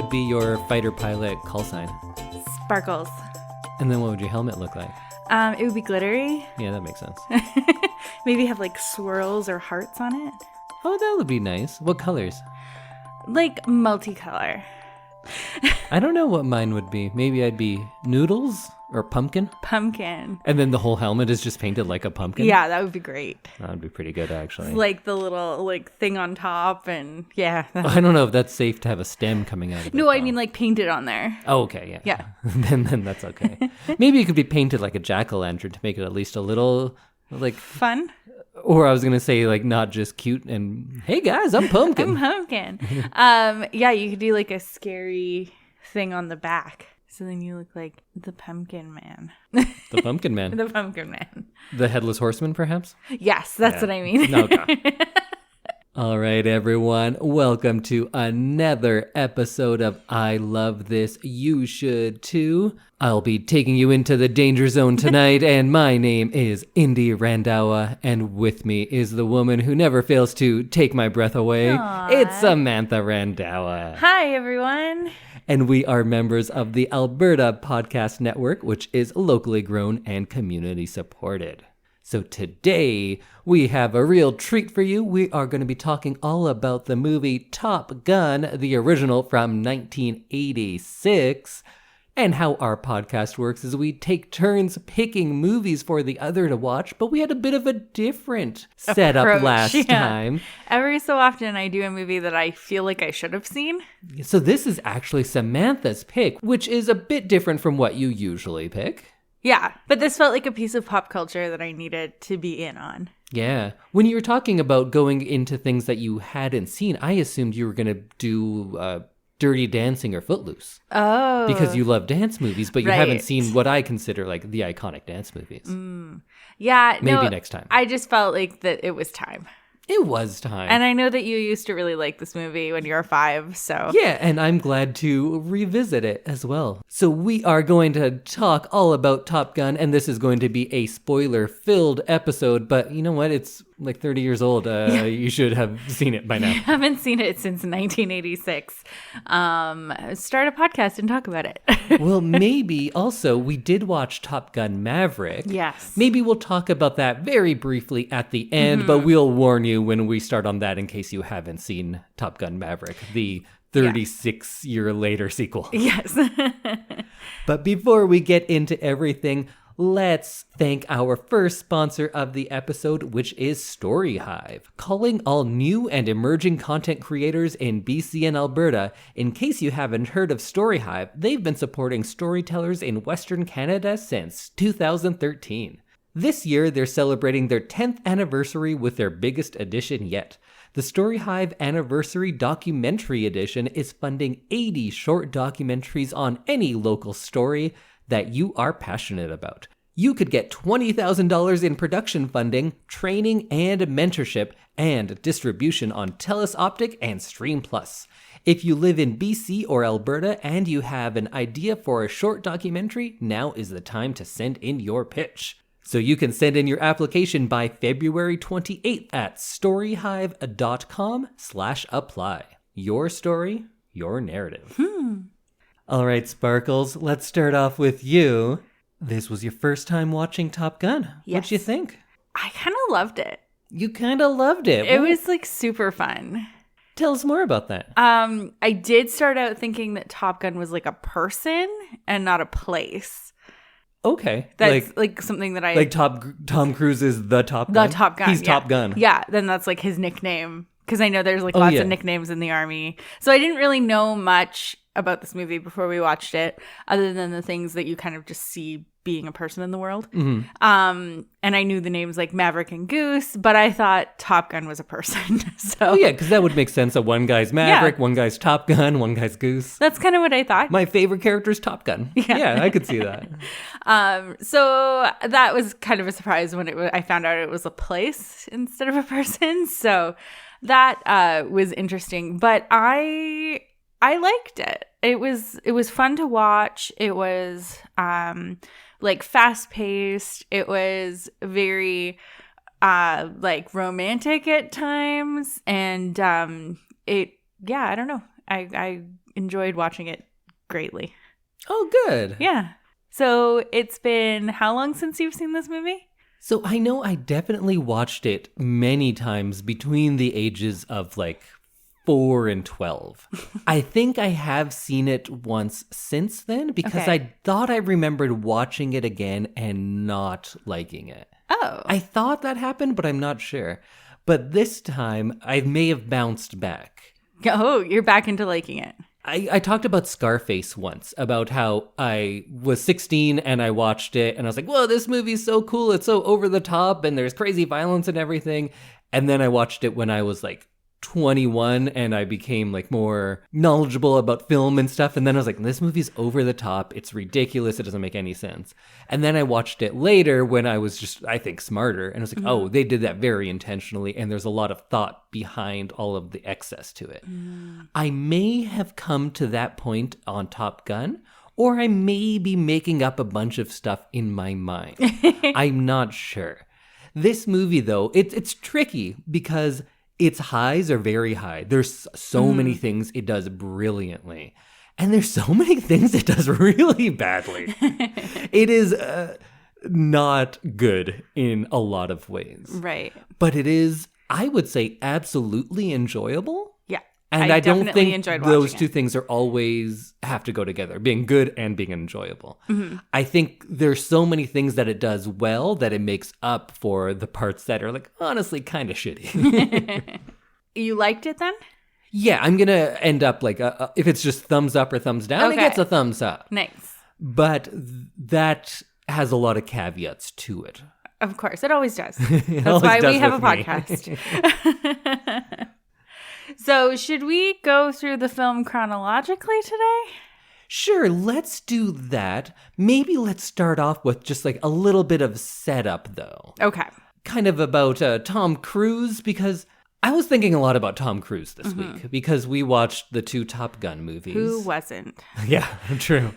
would be your fighter pilot call sign? Sparkles. And then what would your helmet look like? It would be glittery. Yeah, that makes sense. Maybe have like swirls or hearts on it. Oh, that would be nice. What colors? Like multicolor. I don't know what mine would be. Maybe I'd be noodles or pumpkin. Pumpkin. And then the whole helmet is just painted like a pumpkin? Yeah, that would be great. That would be pretty good, actually. Like the little like thing on top and yeah. I don't know if that's safe to have a stem coming out of it. No, I mean like painted on there. Oh, okay, yeah. Yeah. then that's okay. Maybe it could be painted like a jack-o'-lantern to make it at least a little like fun. Or I was gonna say like not just cute and hey guys, I'm pumpkin. I'm pumpkin. Yeah, you could do like a scary thing on the back. So then you look like the pumpkin man. The pumpkin man. The pumpkin man. The headless horseman, perhaps? Yes, that's what I mean. Okay. All right, everyone. Welcome to another episode of I Love This, You Should Too. I'll be taking you into the danger zone tonight, and my name is Indy Randhawa, and with me is the woman who never fails to take my breath away. Aww. It's Samantha Randhawa. Hi, everyone. And we are members of the Alberta Podcast Network, which is locally grown and community supported. So today, we have a real treat for you. We are going to be talking all about the movie Top Gun, the original from 1986. And how our podcast works is we take turns picking movies for the other to watch, but we had a bit of a different setup last time. Every so often I do a movie that I feel like I should have seen. So this is actually Samantha's pick, which is a bit different from what you usually pick. Yeah, but this felt like a piece of pop culture that I needed to be in on. Yeah. When you were talking about going into things that you hadn't seen, I assumed you were going to do Dirty Dancing or Footloose. Oh. Because you love dance movies, but you right. haven't seen what I consider like the iconic dance movies. Yeah. Maybe next time. I just felt like that it was time. It was time. And I know that you used to really like this movie when you were 5, so... Yeah, and I'm glad to revisit it as well. So we are going to talk all about Top Gun, and this is going to be a spoiler-filled episode, but you know what? It's like 30 years old. You should have seen it by now. I haven't seen it since 1986. Start a podcast and talk about it. Well, maybe also, we did watch Top Gun Maverick. Yes. Maybe we'll talk about that very briefly at the end, but we'll warn you when we start on that in case you haven't seen Top Gun Maverick, the 36-year later sequel. Yes. But before we get into everything, let's thank our first sponsor of the episode, which is StoryHive, calling all new and emerging content creators in BC and Alberta. In case you haven't heard of StoryHive, they've been supporting storytellers in Western Canada since 2013. This year, they're celebrating their 10th anniversary with their biggest edition yet. The StoryHive Anniversary Documentary Edition is funding 80 short documentaries on any local story that you are passionate about. You could get $20,000 in production funding, training and mentorship, and distribution on TELUS Optic and Stream Plus. If you live in BC or Alberta and you have an idea for a short documentary, now is the time to send in your pitch. So you can send in your application by February 28th at storyhive.com/apply. Your story, your narrative. All right, Sparkles, let's start off with you. This was your first time watching Top Gun. Yes. What'd you think? I kind of loved it. You kind of loved it. It was like super fun. Tell us more about that. I did start out thinking that Top Gun was like a person and not a place. Okay. That's like something that I... Like Tom Cruise is the Top Gun? The Top Gun, He's yeah. Top Gun. Yeah, then that's like his nickname. Because I know there's like lots of nicknames in the Army. So I didn't really know much about this movie before we watched it, other than the things that you kind of just see being a person in the world. Mm-hmm. And I knew the names like Maverick and Goose, but I thought Top Gun was a person. So Oh, yeah, because that would make sense. One guy's Maverick, one guy's Top Gun, one guy's Goose. That's kind of what I thought. My favorite character is Top Gun. Yeah, I could see that. So that was kind of a surprise when I found out it was a place instead of a person. So that was interesting, but I liked it. It was fun to watch. It was like fast paced. It was very like romantic at times, and I don't know. I enjoyed watching it greatly. Oh, good. Yeah. So it's been how long since you've seen this movie? So I know I definitely watched it many times between the ages of like 4 and 12. I think I have seen it once since then because Okay. I thought I remembered watching it again and not liking it. Oh. I thought that happened, but I'm not sure. But this time, I may have bounced back. Oh, you're back into liking it. I talked about Scarface once, about how I was 16 and I watched it and I was like, whoa, this movie's so cool. It's so over the top and there's crazy violence and everything. And then I watched it when I was like 21 and I became like more knowledgeable about film and stuff. And then I was like, this movie's over the top. It's ridiculous. It doesn't make any sense. And then I watched it later when I was just, I think, smarter. And I was like, oh, they did that very intentionally. And there's a lot of thought behind all of the excess to it. I may have come to that point on Top Gun, or I may be making up a bunch of stuff in my mind. I'm not sure. This movie, though, it's tricky because its highs are very high. There's so many things it does brilliantly. And there's so many things it does really badly. It is not good in a lot of ways. Right. But it is, I would say, absolutely enjoyable. Yeah. And I don't definitely think enjoyed those watching two it. things are always have to go together, being good and being enjoyable. I think there's so many things that it does well that it makes up for the parts that are like honestly kind of shitty. You liked it then? Yeah, I'm going to end up like, if it's just thumbs up or thumbs down, Okay. it gets a thumbs up. Nice. But that has a lot of caveats to it. Of course. It always does. It That's always why does we have a with me. podcast. So should we go through the film chronologically today? Sure, let's do that. Maybe let's start off with just like a little bit of setup, though. Okay. Kind of about Tom Cruise, because I was thinking a lot about Tom Cruise this week because we watched the 2 Top Gun movies. Who wasn't? Yeah, true.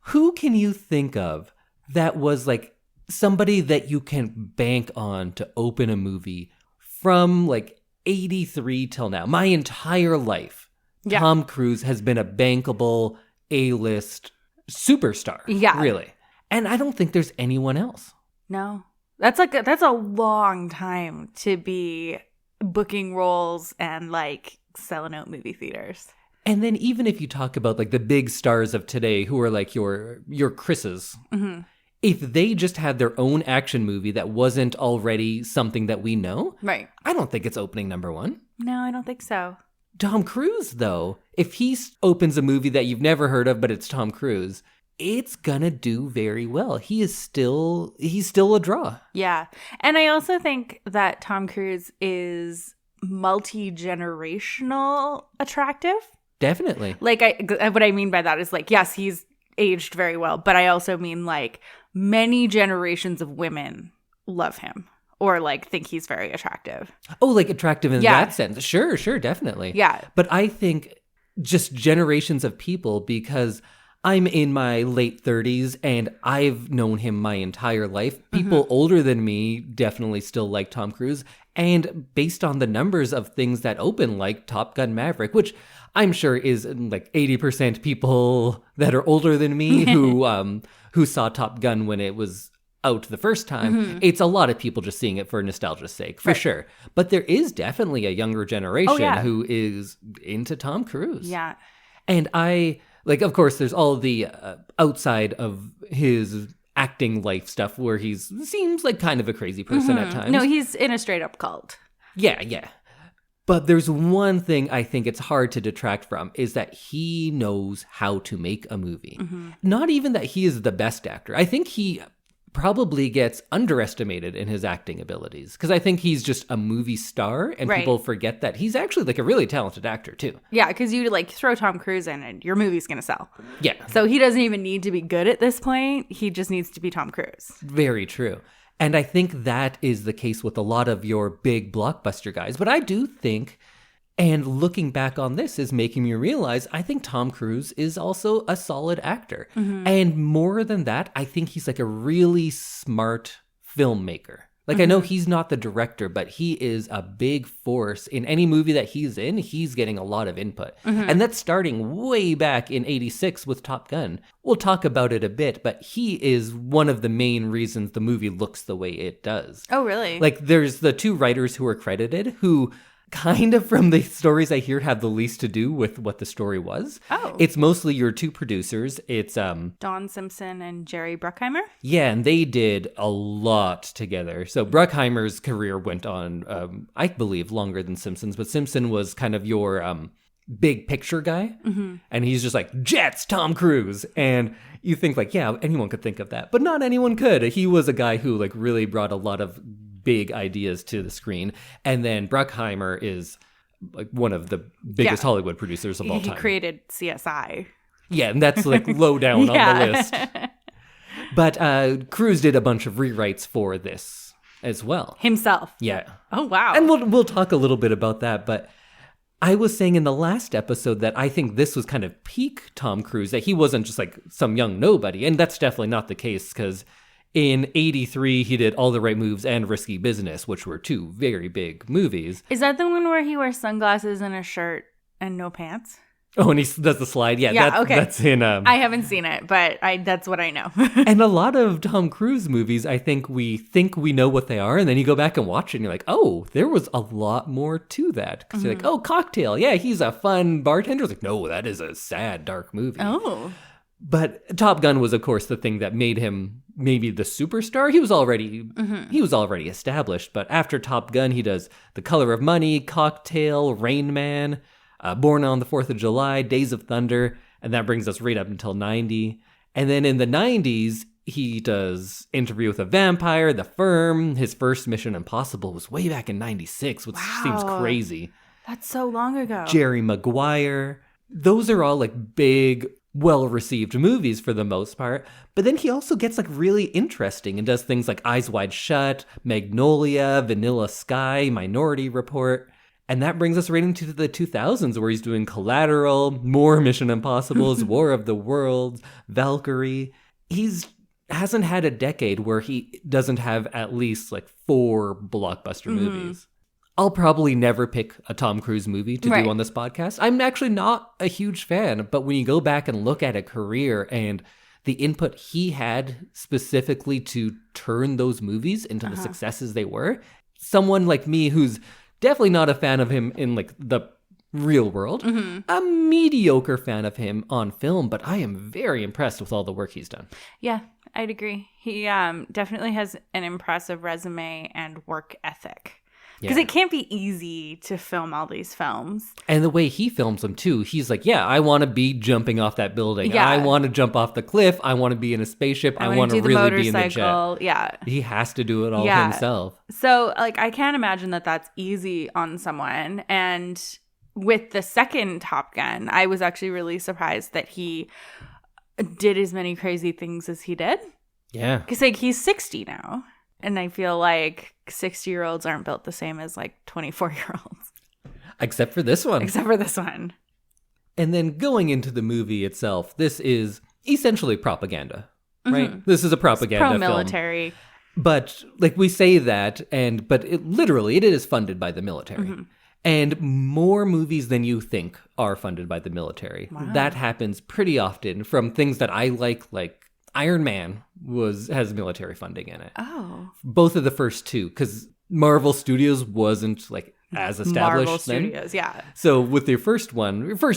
Who can you think of that was like somebody that you can bank on to open a movie from like 83 till now? My entire life, Yeah. Tom Cruise has been a bankable A-list superstar. Yeah. Really. And I don't think there's anyone else. No. That's a long time to be booking roles and like selling out movie theaters. And then even if you talk about like the big stars of today who are like your Chris's, if they just had their own action movie that wasn't already something that we know, Right. I don't think it's opening number 1. No, I don't think so. Tom Cruise, though, if he opens a movie that you've never heard of, but it's Tom Cruise, it's gonna do very well. He's still a draw. Yeah. And I also think that Tom Cruise is multi-generational attractive. Definitely. Like what I mean by that is like, yes, he's aged very well, but I also mean like many generations of women love him or like think he's very attractive. Oh, like attractive in Yeah. that sense. Sure, definitely. Yeah. But I think just generations of people, because I'm in my late 30s and I've known him my entire life. People older than me definitely still like Tom Cruise. And based on the numbers of things that open, like Top Gun Maverick, which I'm sure is like 80% people that are older than me who saw Top Gun when it was out the first time. It's a lot of people just seeing it for nostalgia's sake, for sure. But there is definitely a younger generation who is into Tom Cruise. Yeah. And like, of course, there's all the outside of his acting life stuff where seems like kind of a crazy person at times. No, he's in a straight up cult. Yeah. But there's one thing I think it's hard to detract from is that he knows how to make a movie. Not even that he is the best actor. I think he probably gets underestimated in his acting abilities because I think he's just a movie star and Right. people forget that he's actually like a really talented actor too. Yeah, because you like throw Tom Cruise in and your movie's going to sell. Yeah, So he doesn't even need to be good at this point. He just needs to be Tom Cruise. very true. And I think that is the case with a lot of your big blockbuster guys. But I do think, and looking back on this is making me realize, I think Tom Cruise is also a solid actor. And more than that, I think he's like a really smart filmmaker. Like, I know he's not the director, but he is a big force. In any movie that he's in, he's getting a lot of input. And that's starting way back in 86 with Top Gun. We'll talk about it a bit, but he is one of the main reasons the movie looks the way it does. Oh, really? Like, there's the 2 writers who are credited who kind of, from the stories I hear, have the least to do with what the story was. Oh. It's mostly your 2 producers. It's Don Simpson and Jerry Bruckheimer? Yeah, and they did a lot together. So Bruckheimer's career went on, I believe, longer than Simpson's, but Simpson was kind of your big picture guy. And he's just like, jets, Tom Cruise. And you think like, yeah, anyone could think of that. But not anyone could. He was a guy who like really brought a lot of big ideas to the screen. And then Bruckheimer is like one of the biggest Hollywood producers of all time. He created CSI. Yeah, and that's like low down on the list. But Cruise did a bunch of rewrites for this as well. Himself. Yeah. Oh, wow. And we'll talk a little bit about that, but I was saying in the last episode that I think this was kind of peak Tom Cruise, that he wasn't just like some young nobody, and that's definitely not the case, because in 83, he did All the Right Moves and Risky Business, which were 2 very big movies. Is that the one where he wears sunglasses and a shirt and no pants? Oh, and he does the slide. Yeah, okay. That's in... I haven't seen it, but that's what I know. And a lot of Tom Cruise movies, I think we know what they are, and then you go back and watch it, and you're like, oh, there was a lot more to that. Because you're like, oh, Cocktail. Yeah, he's a fun bartender. It's like, no, that is a sad, dark movie. Oh. But Top Gun was, of course, the thing that made him maybe the superstar. He was already established. But after Top Gun, he does The Color of Money, Cocktail, Rain Man, Born on the 4th of July, Days of Thunder, and that brings us right up until 90. And then in the 90s, he does Interview with a Vampire, The Firm. His first Mission Impossible was way back in 96, which seems crazy. That's so long ago. Jerry Maguire. Those are all like big, well-received movies for the most part. But then he also gets like really interesting and does things like Eyes Wide Shut, Magnolia, Vanilla Sky, Minority Report. And that brings us right into the 2000s, where he's doing Collateral, more Mission Impossibles, War of the Worlds, Valkyrie. Hasn't had a decade where he doesn't have at least like 4 blockbuster movies. I'll probably never pick a Tom Cruise movie to do on this podcast. I'm actually not a huge fan, but when you go back and look at a career and the input he had specifically to turn those movies into the successes they were, someone like me who's definitely not a fan of him in like the real world, a mediocre fan of him on film, but I am very impressed with all the work he's done. Yeah, I'd agree. He definitely has an impressive resume and work ethic. Because it can't be easy to film all these films. And the way he films them, too, he's like, yeah, I want to be jumping off that building. Yeah. I want to jump off the cliff. I want to be in a spaceship. I want to really be in the jet. Yeah. He has to do it all himself. So, like, I can't imagine that that's easy on someone. And with the second Top Gun, I was actually really surprised that he did as many crazy things as he did. Yeah. Because, like, he's 60 now. And I feel like 60-year-olds aren't built the same as like 24-year-olds. Except for this one. And then going into the movie itself, this is essentially propaganda, right? This is a propaganda film. Pro-military. But like we say that, but it is funded by the military. And more movies than you think are funded by the military. Wow. That happens pretty often, from things that I like Iron Man has military funding in it. Oh. Both of the first 2, because Marvel Studios wasn't like as established Marvel then. Studios, yeah. So with their first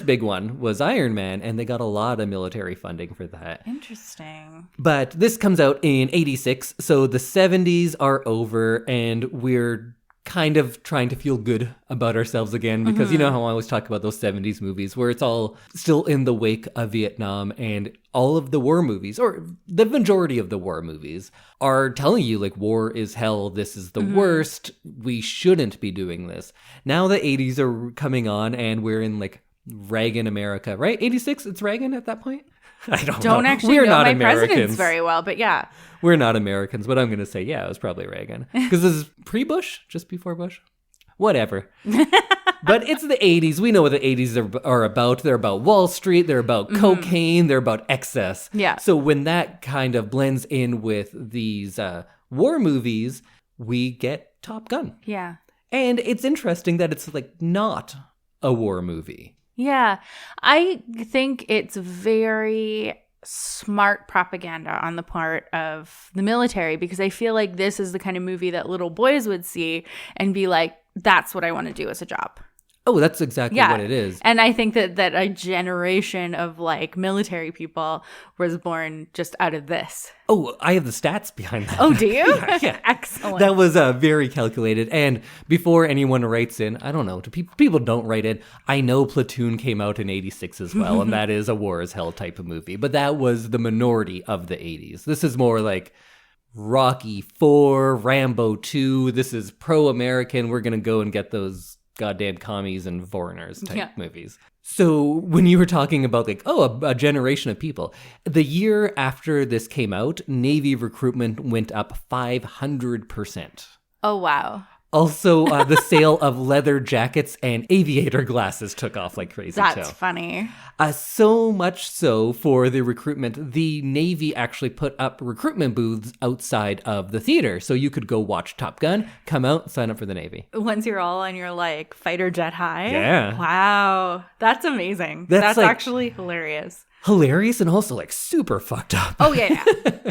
big one was Iron Man, and they got a lot of military funding for that. Interesting. But this comes out in 86, so the 70s are over, and we're kind of trying to feel good about ourselves again, because you know how I always talk about those 70s movies where it's all still in the wake of Vietnam, and all of the war movies, or the majority of the war movies, are telling you like war is hell, this is the worst, we shouldn't be doing this. Now the 80s are coming on, and we're in like Reagan America, right? 86, it's Reagan at that point? I don't know. Actually We're know not my Americans presidents very well, but yeah. We're not Americans, but I'm going to say, yeah, it was probably Reagan. Because this is pre-Bush? Just before Bush? Whatever. But it's the 80s. We know what the 80s are about. They're about Wall Street. They're about cocaine. They're about excess. Yeah. So when that kind of blends in with these war movies, we get Top Gun. Yeah. And it's interesting that it's like not a war movie. Yeah. I think it's very smart propaganda on the part of the military, because I feel like this is the kind of movie that little boys would see and be like, that's what I want to do as a job. Oh, that's exactly what it is. And I think that a generation of like military people was born just out of this. Oh, I have the stats behind that. Oh, do you? Yeah. Excellent. That was very calculated. And before anyone writes in, I don't know, people don't write in. I know Platoon came out in 86 as well, and that is a war as hell type of movie. But that was the minority of the 80s. This is more like Rocky IV, Rambo 2. This is pro-American. We're going to go and get those goddamn commies and foreigners type movies. So when you were talking about like, a generation of people, the year after this came out, Navy recruitment went up 500%. Oh, wow. Also, the sale of leather jackets and aviator glasses took off like crazy, That's funny. So much so for the recruitment, the Navy actually put up recruitment booths outside of the theater. So you could go watch Top Gun, come out, sign up for the Navy. Once you're all on your, like, fighter jet high? Yeah. Wow. That's amazing. That's like, actually hilarious. Hilarious and also, like, super fucked up. Oh, yeah.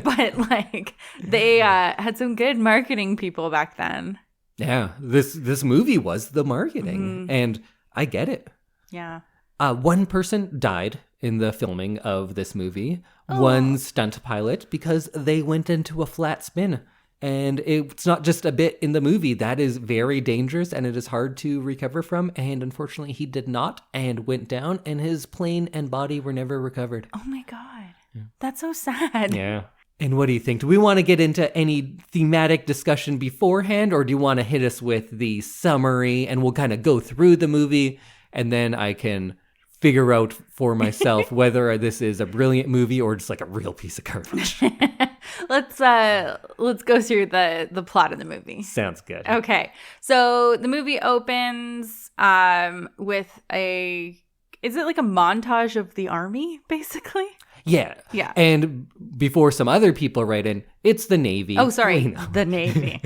But, like, they had some good marketing people back then. Yeah, this movie was the marketing, and I get it. Yeah. One person died in the filming of this movie, one stunt pilot, because they went into a flat spin. And it's not just a bit in the movie. That is very dangerous, and it is hard to recover from. And unfortunately, he did not and went down, and his plane and body were never recovered. Oh, my God. Yeah. That's so sad. Yeah. And what do you think? Do we want to get into any thematic discussion beforehand, or do you want to hit us with the summary and we'll kind of go through the movie and then I can figure out for myself whether this is a brilliant movie or just like a real piece of garbage? Let's go through the plot of the movie. Sounds good. Okay. So the movie opens with is it like a montage of the army, basically? Yeah. Yeah. And before some other people write in, it's the Navy. Oh, sorry. The Navy.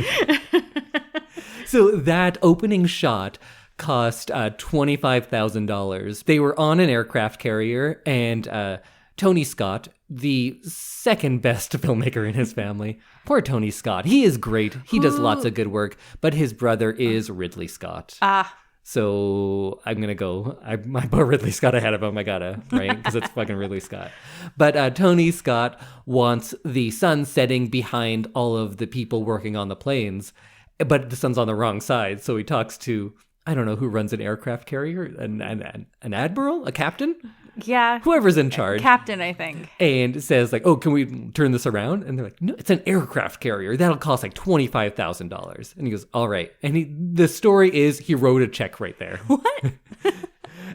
So that opening shot cost $25,000. They were on an aircraft carrier, and Tony Scott, the second best filmmaker in his family. Poor Tony Scott. He is great. He does lots of good work, but his brother is Ridley Scott. So I'm going to go, I put Ridley Scott ahead of him. I gotta, right? Because it's fucking Ridley Scott. But Tony Scott wants the sun setting behind all of the people working on the planes, but the sun's on the wrong side. So he talks to, I don't know who runs an aircraft carrier, an admiral, a captain? Yeah. Whoever's in charge. Captain, I think. And says like, oh, can we turn this around? And they're like, no, it's an aircraft carrier. That'll cost like $25,000. And he goes, all right. And the story is he wrote a check right there. What?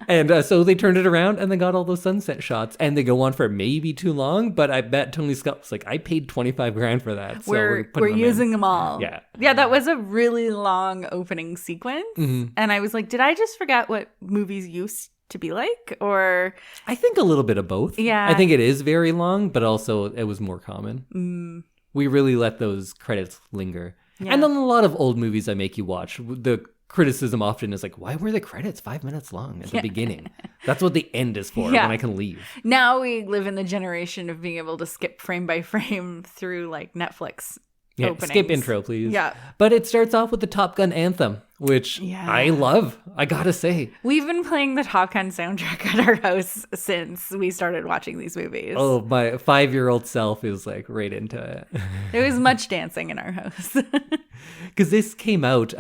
And so they turned it around and they got all those sunset shots, and they go on for maybe too long. But I bet Tony Scott was like, I paid $25,000 for that. So we're using them all. Yeah. Yeah, that was a really long opening sequence. Mm-hmm. And I was like, did I just forget what movies used to be like? Or I think a little bit of both. Yeah. I think it is very long, but also it was more common. We really let those credits linger. Yeah. And on a lot of old movies I make you watch, the criticism often is like, why were the credits 5 minutes long at the beginning? That's what the end is for, when I can leave. Now we live in the generation of being able to skip frame by frame through like Netflix openings. Skip intro, please. Yeah. But it starts off with the Top Gun anthem, which I love, I gotta say. We've been playing the Top Gun soundtrack at our house since we started watching these movies. Oh, my 5-year-old self is like right into it. There was much dancing in our house. Because this came out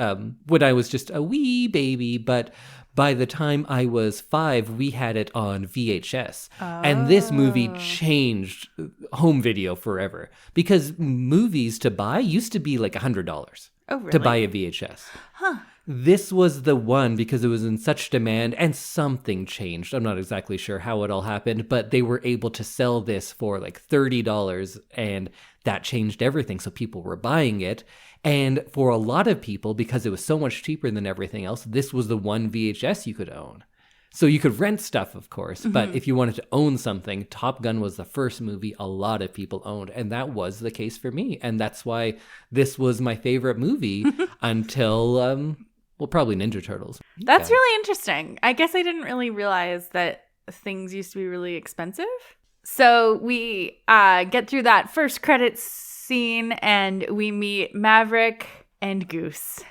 when I was just a wee baby, but by the time I was 5, we had it on VHS. And this movie changed home video forever. Because movies to buy used to be like $100 to buy a VHS. Huh. This was the one because it was in such demand, and something changed. I'm not exactly sure how it all happened, but they were able to sell this for like $30, and that changed everything. So people were buying it. And for a lot of people, because it was so much cheaper than everything else, this was the one VHS you could own. So you could rent stuff, of course, but if you wanted to own something, Top Gun was the first movie a lot of people owned, and that was the case for me. And that's why this was my favorite movie until, well, probably Ninja Turtles. That's really interesting. I guess I didn't really realize that things used to be really expensive. So we get through that first credits scene, and we meet Maverick and Goose.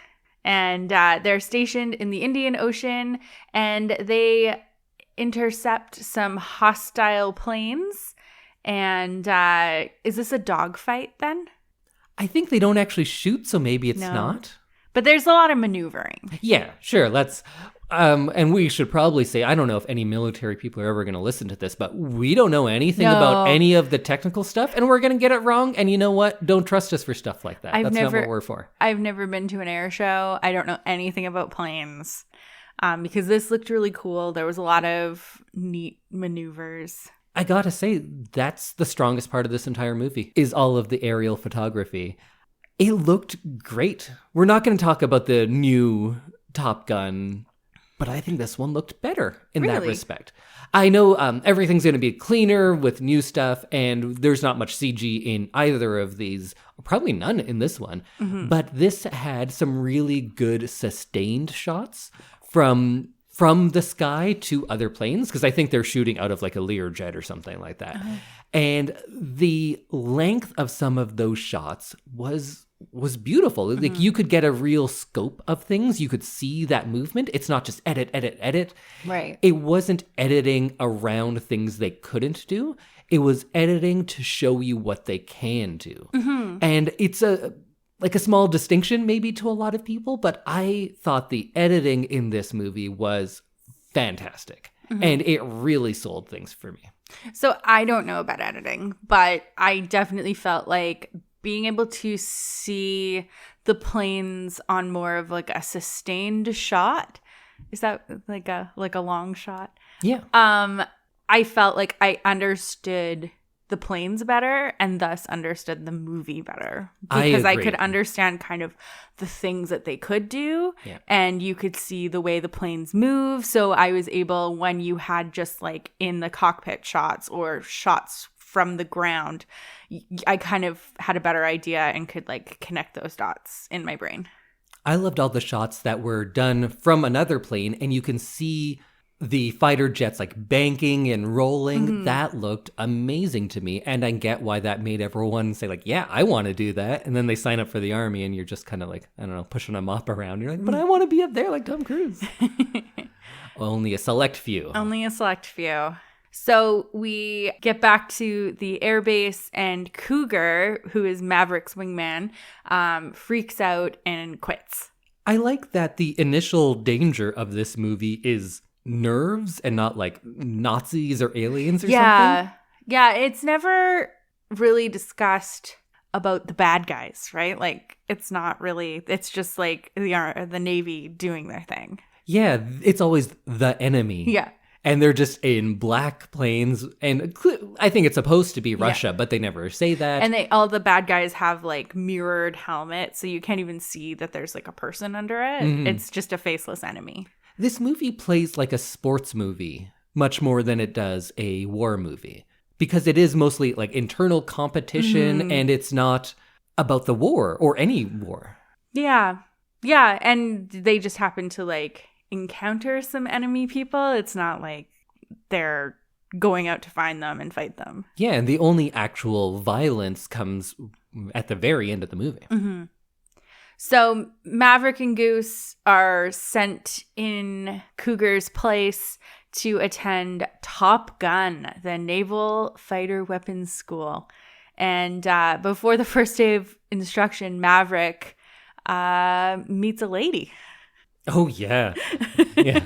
And they're stationed in the Indian Ocean, and they intercept some hostile planes. And is this a dogfight then? I think they don't actually shoot, so maybe it's not. But there's a lot of maneuvering. Yeah, sure. Let's... and we should probably say, I don't know if any military people are ever going to listen to this, but we don't know anything about any of the technical stuff, and we're going to get it wrong. And you know what? Don't trust us for stuff like that. That's not what we're for. I've never been to an air show. I don't know anything about planes because this looked really cool. There was a lot of neat maneuvers. I got to say, that's the strongest part of this entire movie, is all of the aerial photography. It looked great. We're not going to talk about the new Top Gun, but I think this one looked better in that respect. I know everything's going to be cleaner with new stuff, and there's not much CG in either of these. Probably none in this one. But this had some really good sustained shots from the sky to other planes, because I think they're shooting out of like a Learjet or something like that. And the length of some of those shots was beautiful. Like you could get a real scope of things. You could see that movement. It's not just edit. Right. It wasn't editing around things they couldn't do. It was editing to show you what they can do. And it's a small distinction maybe to a lot of people, but I thought the editing in this movie was fantastic. And it really sold things for me. So I don't know about editing, but I definitely felt like being able to see the planes on more of like a sustained shot. Is that like a long shot? Yeah. I felt like I understood the planes better and thus understood the movie better, because I could understand kind of the things that they could do, and you could see the way the planes move. So I was able, when you had just like in the cockpit shots or shots from the ground, I kind of had a better idea and could like connect those dots in my brain. I loved all the shots that were done from another plane, and you can see the fighter jets like banking and rolling. That looked amazing to me, and I get why that made everyone say like, yeah, I want to do that. And then they sign up for the army, and you're just kind of like, I don't know, pushing a mop around. You're like, but I want to be up there like Tom Cruise. Only a select few. So we get back to the airbase, and Cougar, who is Maverick's wingman, freaks out and quits. I like that the initial danger of this movie is nerves and not like Nazis or aliens or something. Yeah, it's never really discussed about the bad guys, right? Like, it's not really, it's just like the Navy doing their thing. Yeah, it's always the enemy. Yeah. And they're just in black planes, and I think it's supposed to be Russia, but they never say that. And all the bad guys have like mirrored helmets, so you can't even see that there's like a person under it. It's just a faceless enemy. This movie plays like a sports movie much more than it does a war movie, because it is mostly like internal competition, and it's not about the war or any war. Yeah, and they just happen to like encounter some enemy people. It's not like they're going out to find them and fight them. Yeah, and the only actual violence comes at the very end of the movie. So Maverick and Goose are sent in Cougar's place to attend Top Gun, the Naval Fighter Weapons School. And before the first day of instruction, Maverick meets a lady. Oh, yeah. Yeah.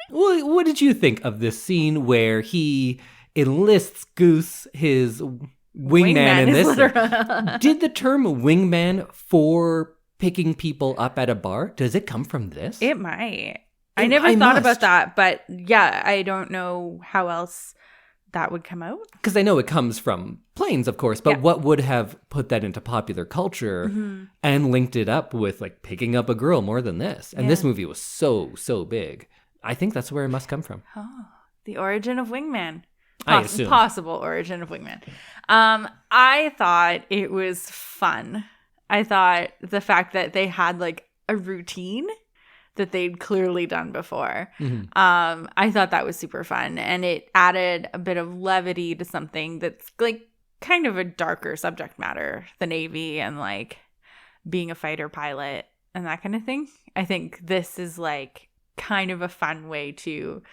Well, what did you think of this scene where he enlists Goose, his wingman in this? Did the term wingman for picking people up at a bar, does it come from this? It might. I never thought about that, but yeah, I don't know how else that would come out. Because I know it comes from planes, of course, but what would have put that into popular culture and linked it up with like picking up a girl more than this? And this movie was so big. I think that's where it must come from. Oh, the origin of Wingman. I assume. Possible origin of Wingman. I thought it was fun. I thought the fact that they had like a routine that they'd clearly done before. Mm-hmm. I thought that was super fun. And it added a bit of levity to something that's like kind of a darker subject matter, the Navy and like being a fighter pilot and that kind of thing. I think this is like kind of a fun way to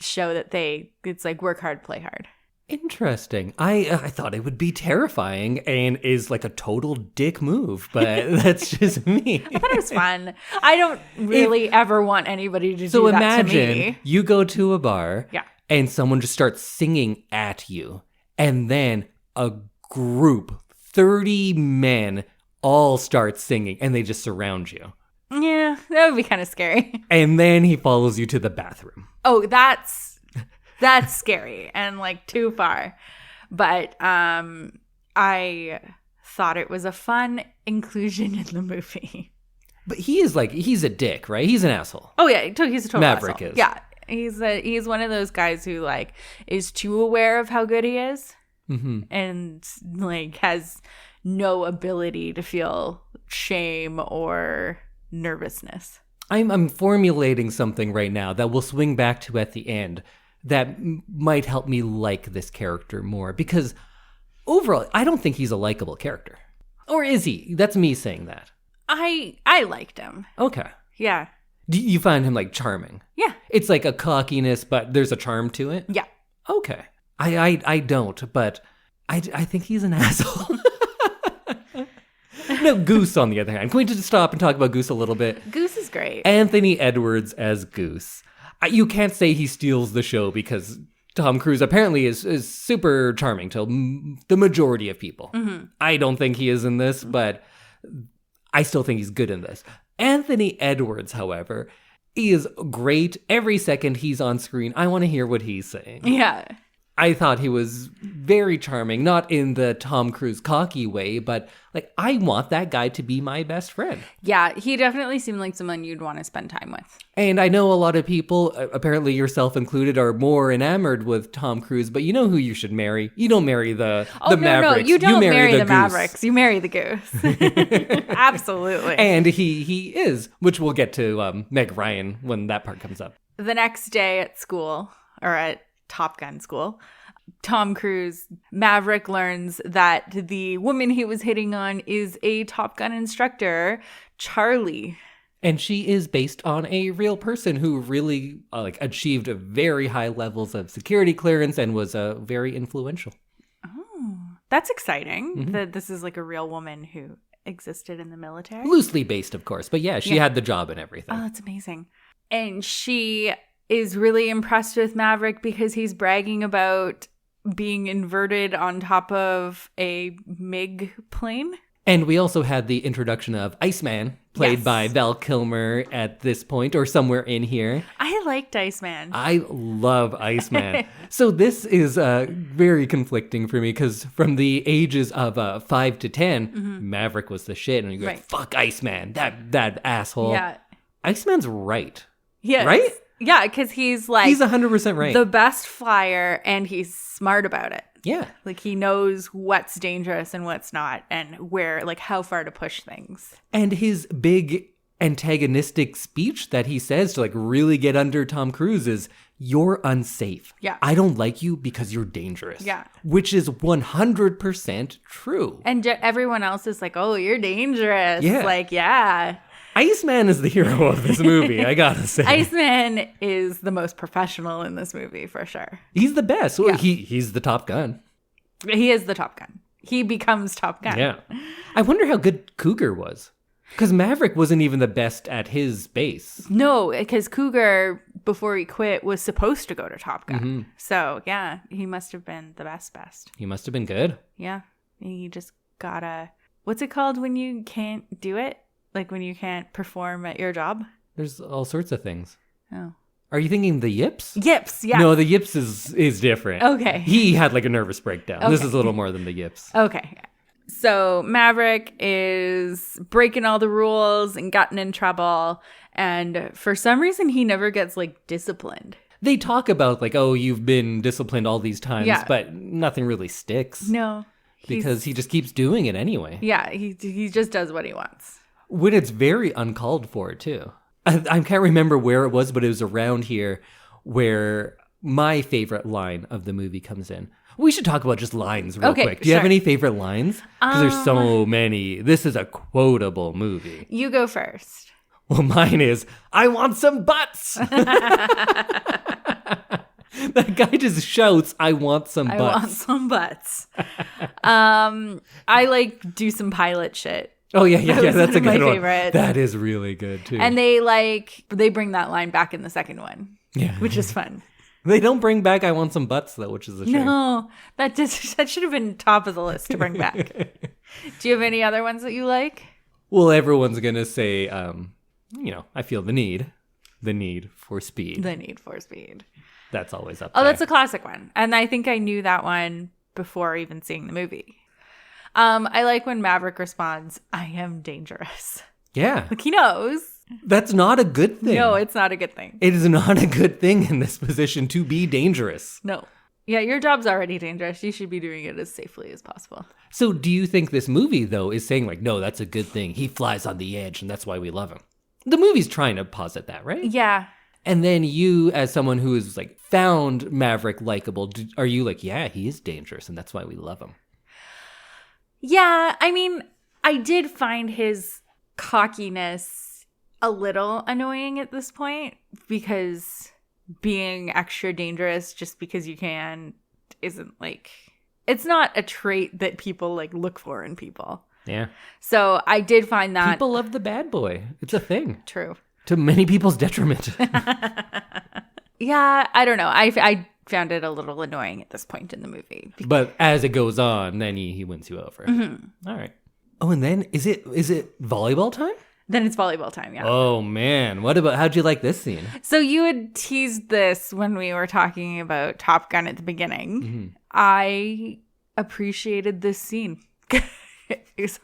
show that it's like work hard, play hard. Interesting. I thought it would be terrifying and is like a total dick move, but that's just me. I thought it was fun. I don't really ever want anybody to do that to me. So imagine you go to a bar Yeah. and someone just starts singing at you, and then a group, 30 men, all start singing and they just surround you. Yeah, that would be kind of scary. And then he follows you to the bathroom. Oh, that's scary and like too far. But I thought it was a fun inclusion in the movie. But he's a dick, right? He's an asshole. Oh yeah, he's a total Maverick asshole. is. Yeah, he's one of those guys who like is too aware of how good he is, and like has no ability to feel shame or nervousness. I'm formulating something right now that we'll swing back to at the end that might help me like this character more, because overall, I don't think he's a likable character. Or is he? That's me saying that. I liked him. Okay. Yeah. Do you find him like charming? Yeah. It's like a cockiness, but there's a charm to it? Yeah. Okay. I don't, but I think he's an asshole. No, Goose, on the other hand. Can we just stop and talk about Goose a little bit? Goose is great. Anthony Edwards as Goose. You can't say he steals the show, because Tom Cruise apparently is super charming to the majority of people. Mm-hmm. I don't think he is in this, but I still think he's good in this. Anthony Edwards, however, is great. Every second he's on screen, I want to hear what he's saying. Yeah. I thought he was very charming, not in the Tom Cruise cocky way, but like, I want that guy to be my best friend. Yeah, he definitely seemed like someone you'd want to spend time with. And I know a lot of people, apparently yourself included, are more enamored with Tom Cruise, but you know who you should marry? You don't marry the Mavericks. No, you don't marry the Goose. Mavericks. You marry the Goose. Absolutely. And he is, which we'll get to Meg Ryan when that part comes up. The next day at school, or at Top Gun school, Tom Cruise, Maverick, learns that the woman he was hitting on is a Top Gun instructor, Charlie. And she is based on a real person who really achieved very high levels of security clearance and was very influential. Oh, that's exciting. That this is like a real woman who existed in the military. Loosely based, of course. But yeah, she had the job and everything. Oh, that's amazing. And she is really impressed with Maverick because he's bragging about being inverted on top of a MiG plane. And we also had the introduction of Iceman, played by Val Kilmer at this point, or somewhere in here. I liked Iceman. I love Iceman. So this is very conflicting for me, because from the ages of 5 to 10, Maverick was the shit. And you go, fuck Iceman, that asshole. Yeah. Iceman's right. Yes. Right? Yeah, because he's like... He's 100% right. The best flyer, and he's smart about it. Yeah. Like, he knows what's dangerous and what's not, and where, like, how far to push things. And his big antagonistic speech that he says to, like, really get under Tom Cruise is, you're unsafe. Yeah. I don't like you because you're dangerous. Yeah. Which is 100% true. And everyone else is like, oh, you're dangerous. Yeah. Like, yeah. Iceman is the hero of this movie, I gotta say. Iceman is the most professional in this movie, for sure. He's the best. Well, he's the Top Gun. He is the Top Gun. He becomes Top Gun. Yeah. I wonder how good Cougar was. Because Maverick wasn't even the best at his base. No, because Cougar, before he quit, was supposed to go to Top Gun. So, yeah, he must have been the best. He must have been good. Yeah. He just gotta... What's it called when you can't do it? Like when you can't perform at your job? There's all sorts of things. Oh. Are you thinking the yips? Yips, yeah. No, the yips is different. Okay. He had like a nervous breakdown. Okay. This is a little more than the yips. Okay. So Maverick is breaking all the rules and gotten in trouble. And for some reason, he never gets like disciplined. They talk about like, oh, you've been disciplined all these times, Yeah. but nothing really sticks. No. Because he just keeps doing it anyway. Yeah, he just does what he wants. When it's very uncalled for, too. I can't remember where it was, but it was around here where my favorite line of the movie comes in. We should talk about just lines real quick. Do you have any favorite lines? Because there's so many. This is a quotable movie. You go first. Well, mine is, I want some butts. That guy just shouts, I want some butts. I want some butts. I like do some pilot shit. Oh, yeah. That's a good one. Favorites. That is really good, too. And they bring that line back in the second one. Yeah. Which is fun. They don't bring back I want some butts, though, which is a shame. No, that should have been top of the list to bring back. Do you have any other ones that you like? Well, everyone's going to say, I feel the need for speed. The need for speed. That's always up there. Oh, that's a classic one. And I think I knew that one before even seeing the movie. I like when Maverick responds, I am dangerous. Yeah. Like he knows. That's not a good thing. No, it's not a good thing. It is not a good thing in this position to be dangerous. No. Yeah, your job's already dangerous. You should be doing it as safely as possible. So do you think this movie, though, is saying like, no, that's a good thing. He flies on the edge and that's why we love him. The movie's trying to posit that, right? Yeah. And then you, as someone who has like found Maverick likable, are you like, yeah, he is dangerous and that's why we love him? Yeah, I mean, I did find his cockiness a little annoying at this point because being extra dangerous just because you can isn't like, it's not a trait that people like look for in people. Yeah. So I did find that. People love the bad boy. It's a thing. True. To many people's detriment. Yeah, I don't know. I found it a little annoying at this point in the movie. But as it goes on, then he wins you over. Mm-hmm. All right. Oh, and then is it volleyball time? Then it's volleyball time, yeah. Oh, man. How'd you like this scene? So you had teased this when we were talking about Top Gun at the beginning. Mm-hmm. I appreciated this scene. It's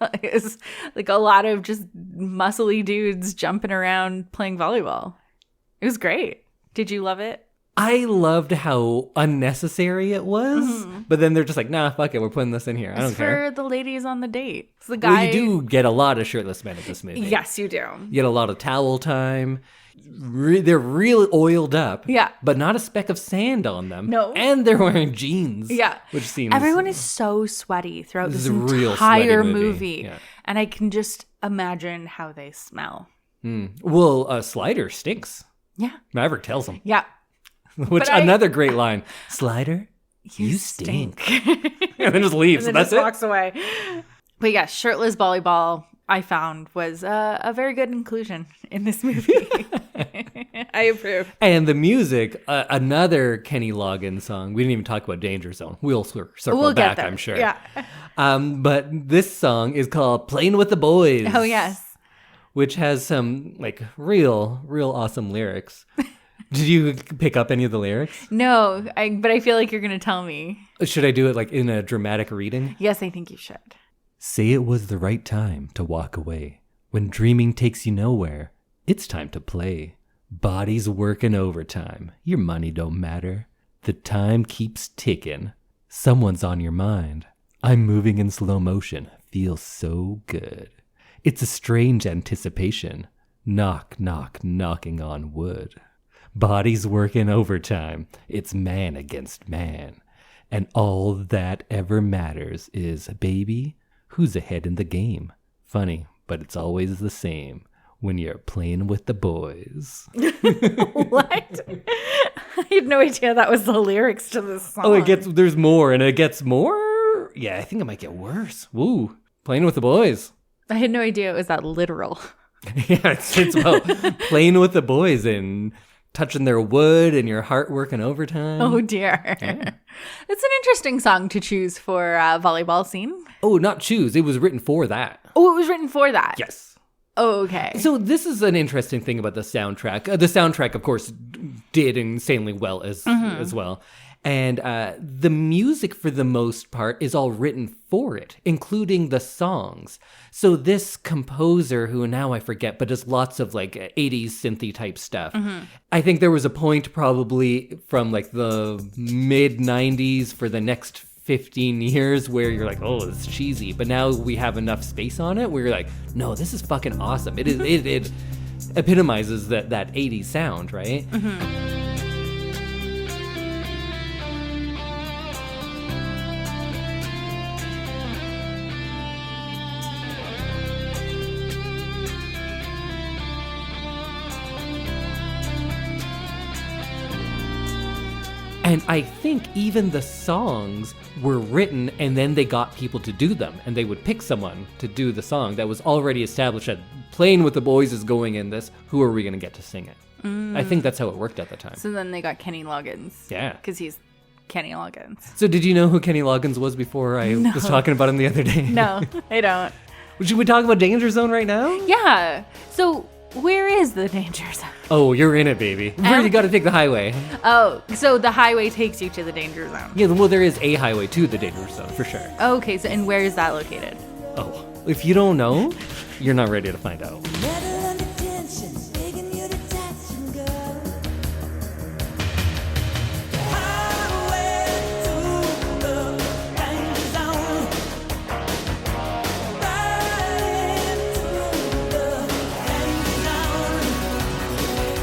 like a lot of just muscly dudes jumping around playing volleyball. It was great. Did you love it? I loved how unnecessary it was, but then they're just like, nah, fuck it, we're putting this in here. I don't care. For the ladies on the date. It's the guy. Well, you do get a lot of shirtless men at this movie. Yes, you do. You get a lot of towel time. They're really oiled up. Yeah. But not a speck of sand on them. No. And they're wearing jeans. Yeah. Which seems... Everyone is so sweaty throughout this real entire sweaty movie. Yeah. And I can just imagine how they smell. Well, Slider stinks. Yeah. Maverick tells him. Yeah. Which, another great line. Slider, you stink. And then just leaves. And then That's just it. walks away. But yeah, shirtless volleyball, I found, was a very good inclusion in this movie. I approve. And the music, another Kenny Loggins song. We didn't even talk about Danger Zone. We'll circle back, there. I'm sure. Yeah. But this song is called Playing with the Boys. Oh, yes. Which has some like real awesome lyrics. Did you pick up any of the lyrics? No, but I feel like you're going to tell me. Should I do it like in a dramatic reading? Yes, I think you should. Say it was the right time to walk away. When dreaming takes you nowhere, it's time to play. Bodies working overtime. Your money don't matter. The time keeps ticking. Someone's on your mind. I'm moving in slow motion. Feels so good. It's a strange anticipation. Knock, knock, knocking on wood. Bodies working overtime. It's man against man. And all that ever matters is, baby, who's ahead in the game? Funny, but it's always the same when you're playing with the boys. What? I had no idea that was the lyrics to this song. Oh, there's more, and it gets more? Yeah, I think it might get worse. Woo. Playing with the boys. I had no idea it was that literal. Yeah, it's about playing with the boys and touching their wood and your heart working overtime. Oh, dear. Yeah. It's an interesting song to choose for a volleyball scene. Oh, not choose. It was written for that. Oh, it was written for that? Yes. Oh, okay. So this is an interesting thing about the soundtrack. The soundtrack, of course, did insanely well as well. And the music, for the most part, is all written for it, including the songs. So this composer, who now I forget, but does lots of like 80s synthy type stuff. I think there was a point probably from like the mid 90s for the next 15 years where you're like, oh, it's cheesy. But now we have enough space on it where you're like, no, this is fucking awesome. It epitomizes that 80s sound, right? And I think even the songs were written and then they got people to do them. And they would pick someone to do the song that was already established that Playing with the Boys is going in this. Who are we going to get to sing it? I think that's how it worked at the time. So then they got Kenny Loggins. Yeah. Because he's Kenny Loggins. So did you know who Kenny Loggins was before I was talking about him the other day? No, I don't. Should we talk about Danger Zone right now? Yeah. So where is the danger zone? Oh, you're in it, baby. Where you got to take the highway? Oh, so the highway takes you to the danger zone. Yeah, well, there is a highway to the danger zone, for sure. Okay, so and where is that located? Oh, if you don't know, you're not ready to find out.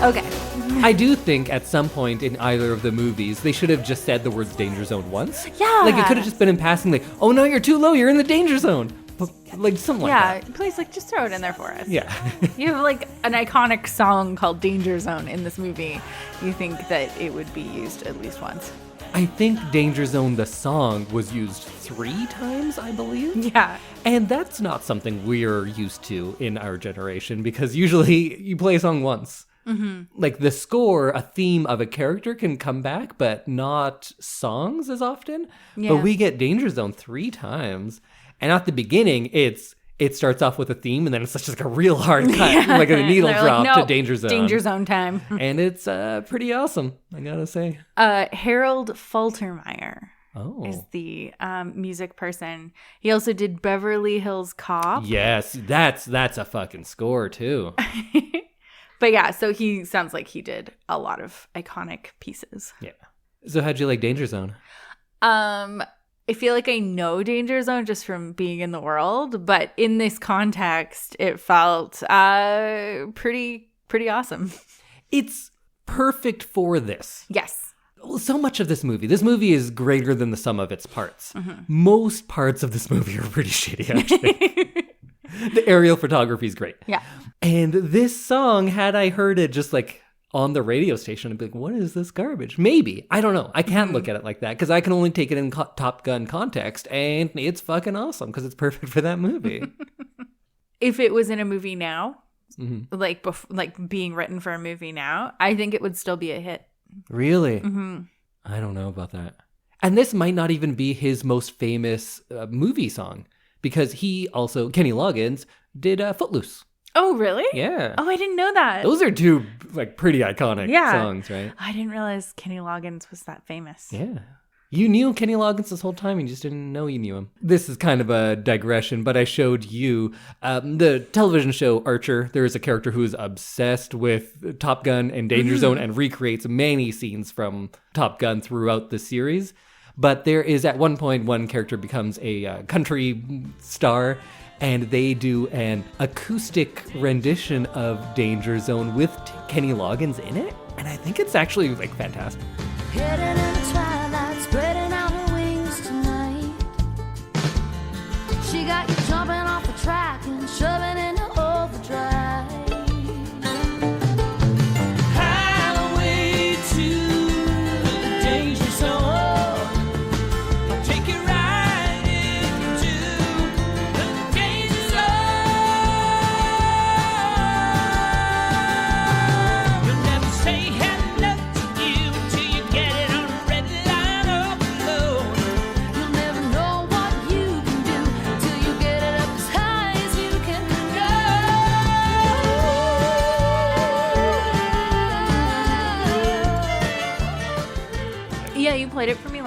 Okay. I do think at some point in either of the movies, they should have just said the words danger zone once. Yeah. Like, it could have just been in passing, like, oh no, you're too low, you're in the danger zone. Like, something like that. Yeah, please, like, just throw it in there for us. Yeah. You have, like, an iconic song called Danger Zone in this movie. You think that it would be used at least once. I think Danger Zone, the song, was used 3 times, I believe. Yeah. And that's not something we're used to in our generation, because usually you play a song once. Like the score, a theme of a character can come back, but not songs as often. Yeah. But we get Danger Zone 3 times. And at the beginning, it starts off with a theme, and then it's just like a real hard cut, like a needle drop to Danger Zone. Danger Zone time. And it's pretty awesome, I gotta say. Harold Faltermeyer is Oh. the music person. He also did Beverly Hills Cop. Yes, that's a fucking score, too. But yeah, so he sounds like he did a lot of iconic pieces. Yeah. So how'd you like Danger Zone? I feel like I know Danger Zone just from being in the world, but in this context, it felt pretty awesome. It's perfect for this. Yes. Well, so much of this movie is greater than the sum of its parts. Most parts of this movie are pretty shitty, actually. The aerial photography is great. Yeah. And this song, had I heard it just like on the radio station, I'd be like, what is this garbage? Maybe. I don't know. I can't look at it like that because I can only take it in Top Gun context, and it's fucking awesome because it's perfect for that movie. If it was in a movie now, like being written for a movie now, I think it would still be a hit. Really? I don't know about that. And this might not even be his most famous movie song, because he also, Kenny Loggins, did Footloose. Oh, really? Yeah. Oh, I didn't know that. Those are 2 like pretty iconic songs, right? I didn't realize Kenny Loggins was that famous. Yeah. You knew Kenny Loggins this whole time, and you just didn't know you knew him. This is kind of a digression, but I showed you the television show Archer. There is a character who is obsessed with Top Gun and Danger Zone and recreates many scenes from Top Gun throughout the series. But there is, at one point, one character becomes a country star, and they do an acoustic rendition of Danger Zone with Kenny Loggins in it. And I think it's actually like fantastic. Hidden in the twilight, spreading out her wings tonight. She got you jumping off the track and shoving into overdrive. Highway to the danger zone. Take you right into the danger zone. You'll never say hello to you till you get it on a red line up below. You'll never know what you can do till you get it up as high as you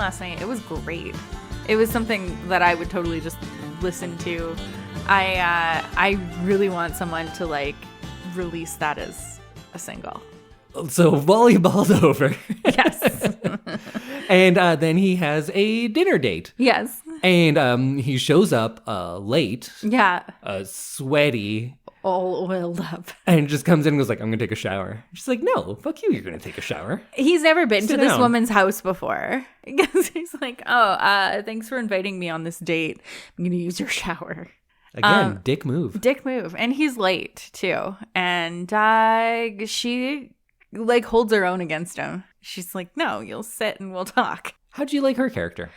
last night. It was great. It was something that I would totally just listen to. I really want someone to like release that as a single. So volleyball's over. Yes. And then he has a dinner date. Yes. And he shows up late, Yeah. sweaty, All oiled up. and just comes in and goes like, I'm going to take a shower. She's like, no, fuck you, you're going to take a shower. He's never been Sit to this down. woman's house before. Because he's like, oh, thanks for inviting me on this date. I'm going to use your shower. Again, dick move. Dick move. And he's late, too. And she, like, holds her own against him. She's like, no, you'll sit and we'll talk. How'd you like her character?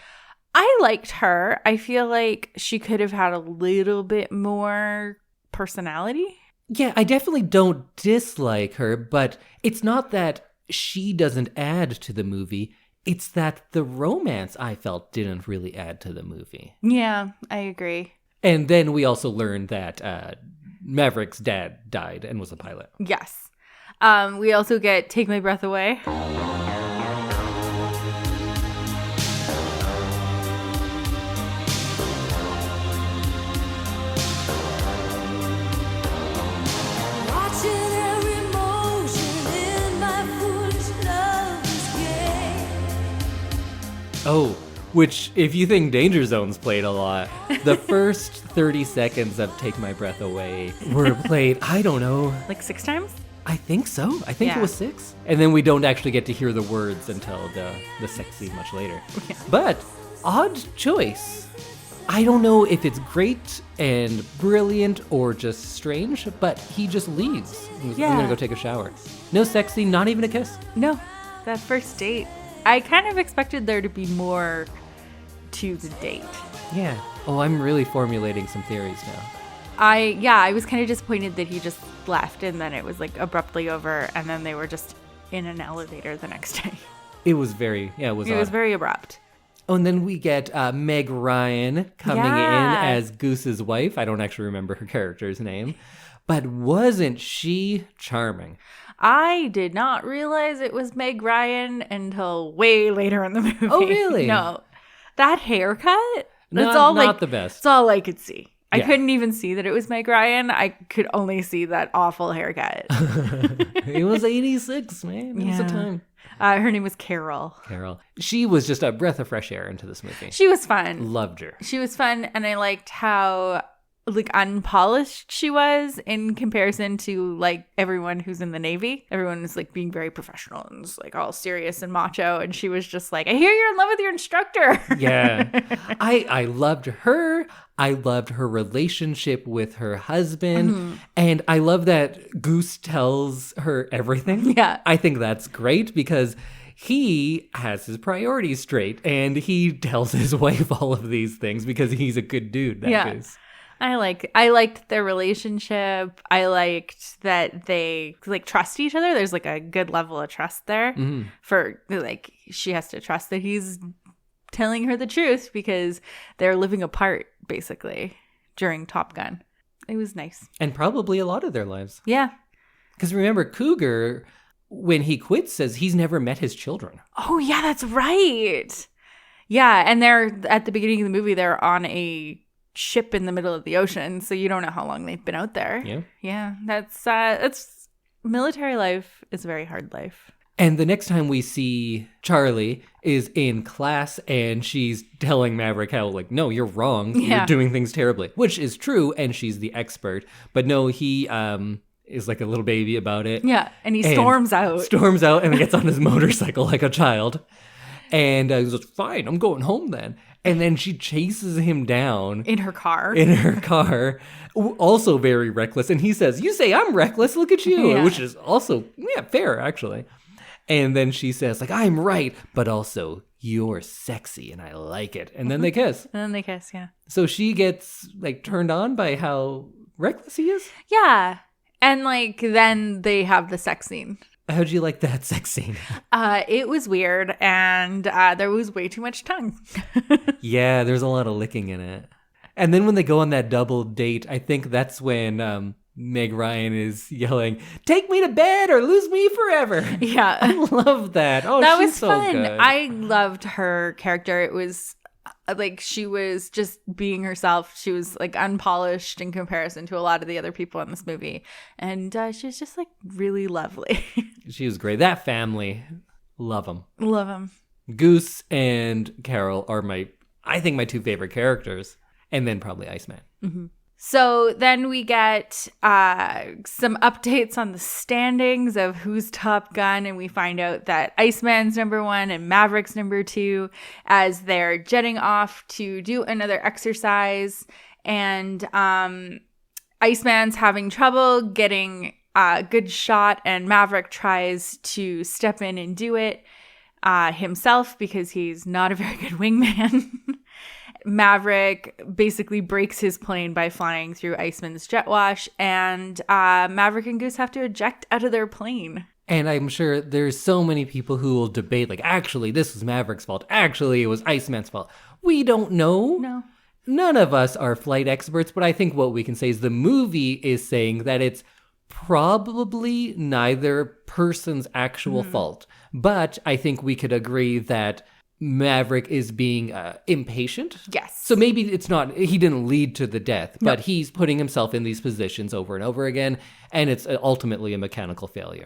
I liked her. I feel like she could have had a little bit more personality. Yeah, I definitely don't dislike her, but it's not that she doesn't add to the movie. It's that the romance, I felt, didn't really add to the movie. Yeah, I agree. And then we also learned that Maverick's dad died and was a pilot. Yes. We also get Take My Breath Away. Watching every motion in my foolish love's game. Oh, which, if you think Danger Zone's played a lot, the first 30 seconds of Take My Breath Away were played, I don't know, Like 6 times? I think so. I think Yeah. it was 6. And then we don't actually get to hear the words until the sex scene much later. Yeah. But, odd choice. I don't know if it's great and brilliant or just strange, but he just leaves. He's Yeah. I'm gonna go take a shower. No sex scene, not even a kiss. No, that first date. I kind of expected there to be more to the date. Yeah. Oh, I'm really formulating some theories now. I was kind of disappointed that he just left and then it was like abruptly over and then they were just in an elevator the next day. It was very, it was It odd. was very abrupt. Oh, and then we get Meg Ryan coming Yeah. in as Goose's wife. I don't actually remember her character's name. But wasn't she charming? I did not realize it was Meg Ryan until way later in the movie. Oh, really? No. That haircut? Not the best. That's all I could see. I Yeah. couldn't even see that it was Meg Ryan. I could only see that awful haircut. It was 86, man. It was a Yeah. time. Her name was Carol. Carol. She was just a breath of fresh air into this movie. She was fun. Loved her. She was fun, and I liked how like unpolished she was in comparison to like everyone who's in the Navy. Everyone is like being very professional and is like all serious and macho, and she was just like, I hear you're in love with your instructor. Yeah. I loved her. I loved her relationship with her husband. Mm-hmm. And I love that Goose tells her everything. Yeah. I think that's great because he has his priorities straight and he tells his wife all of these things because he's a good dude, that Yeah. Goose. I liked their relationship. I liked that they like trust each other. There's like a good level of trust there for like she has to trust that he's telling her the truth because they're living apart basically during Top Gun. It was nice. And probably a lot of their lives. Yeah. Because remember, Cougar, when he quits, says he's never met his children. Oh yeah, that's right. Yeah, and they're at the beginning of the movie. They're on a ship in the middle of the ocean, so you don't know how long they've been out there. Yeah. Yeah, that's military life is a very hard life. And the next time we see Charlie is in class and she's telling Maverick how, like, no, you're wrong. Yeah. You're doing things terribly, which is true. And she's the expert. But no, he is like a little baby about it. Yeah, and he And storms out. Storms out and gets on his motorcycle like a child. And he goes, fine, I'm going home then. And then she chases him down in her car. in her car, also very reckless. And he says, you say I'm reckless, look at you, Yeah. which is also, yeah, fair, actually. And then she says, like, I'm right, but also you're sexy and I like it. And then they kiss. And then they kiss, yeah. So she gets, like, turned on by how reckless he is. Yeah. And, like, then they have the sex scene. How'd you like that sex scene? It was weird, and there was way too much tongue. Yeah, there's a lot of licking in it. And then when they go on that double date, I think that's when Meg Ryan is yelling, "Take me to bed or lose me forever." Yeah. I love that. Oh, That she's was so fun. good. I loved her character. It was like she was just being herself. She was like unpolished in comparison to a lot of the other people in this movie. And she was just like really lovely. She was great. That family, love them. Love him. Goose and Carol are I think my two favorite characters. And then probably Iceman. So then we get some updates on the standings of who's Top Gun, and we find out that Iceman's number 1 and Maverick's number 2 as they're jetting off to do another exercise. And Iceman's having trouble getting a good shot, and Maverick tries to step in and do it himself because he's not a very good wingman. Maverick basically breaks his plane by flying through Iceman's jet wash, and Maverick and Goose have to eject out of their plane. And I'm sure there's so many people who will debate, like, actually, this was Maverick's fault. Actually, it was Iceman's fault. We don't know. No. None of us are flight experts, but I think what we can say is the movie is saying that it's probably neither person's actual fault. But I think we could agree that Maverick is being impatient. Yes. So maybe it's not, he didn't lead to the death, but he's putting himself in these positions over and over again, and it's ultimately a mechanical failure.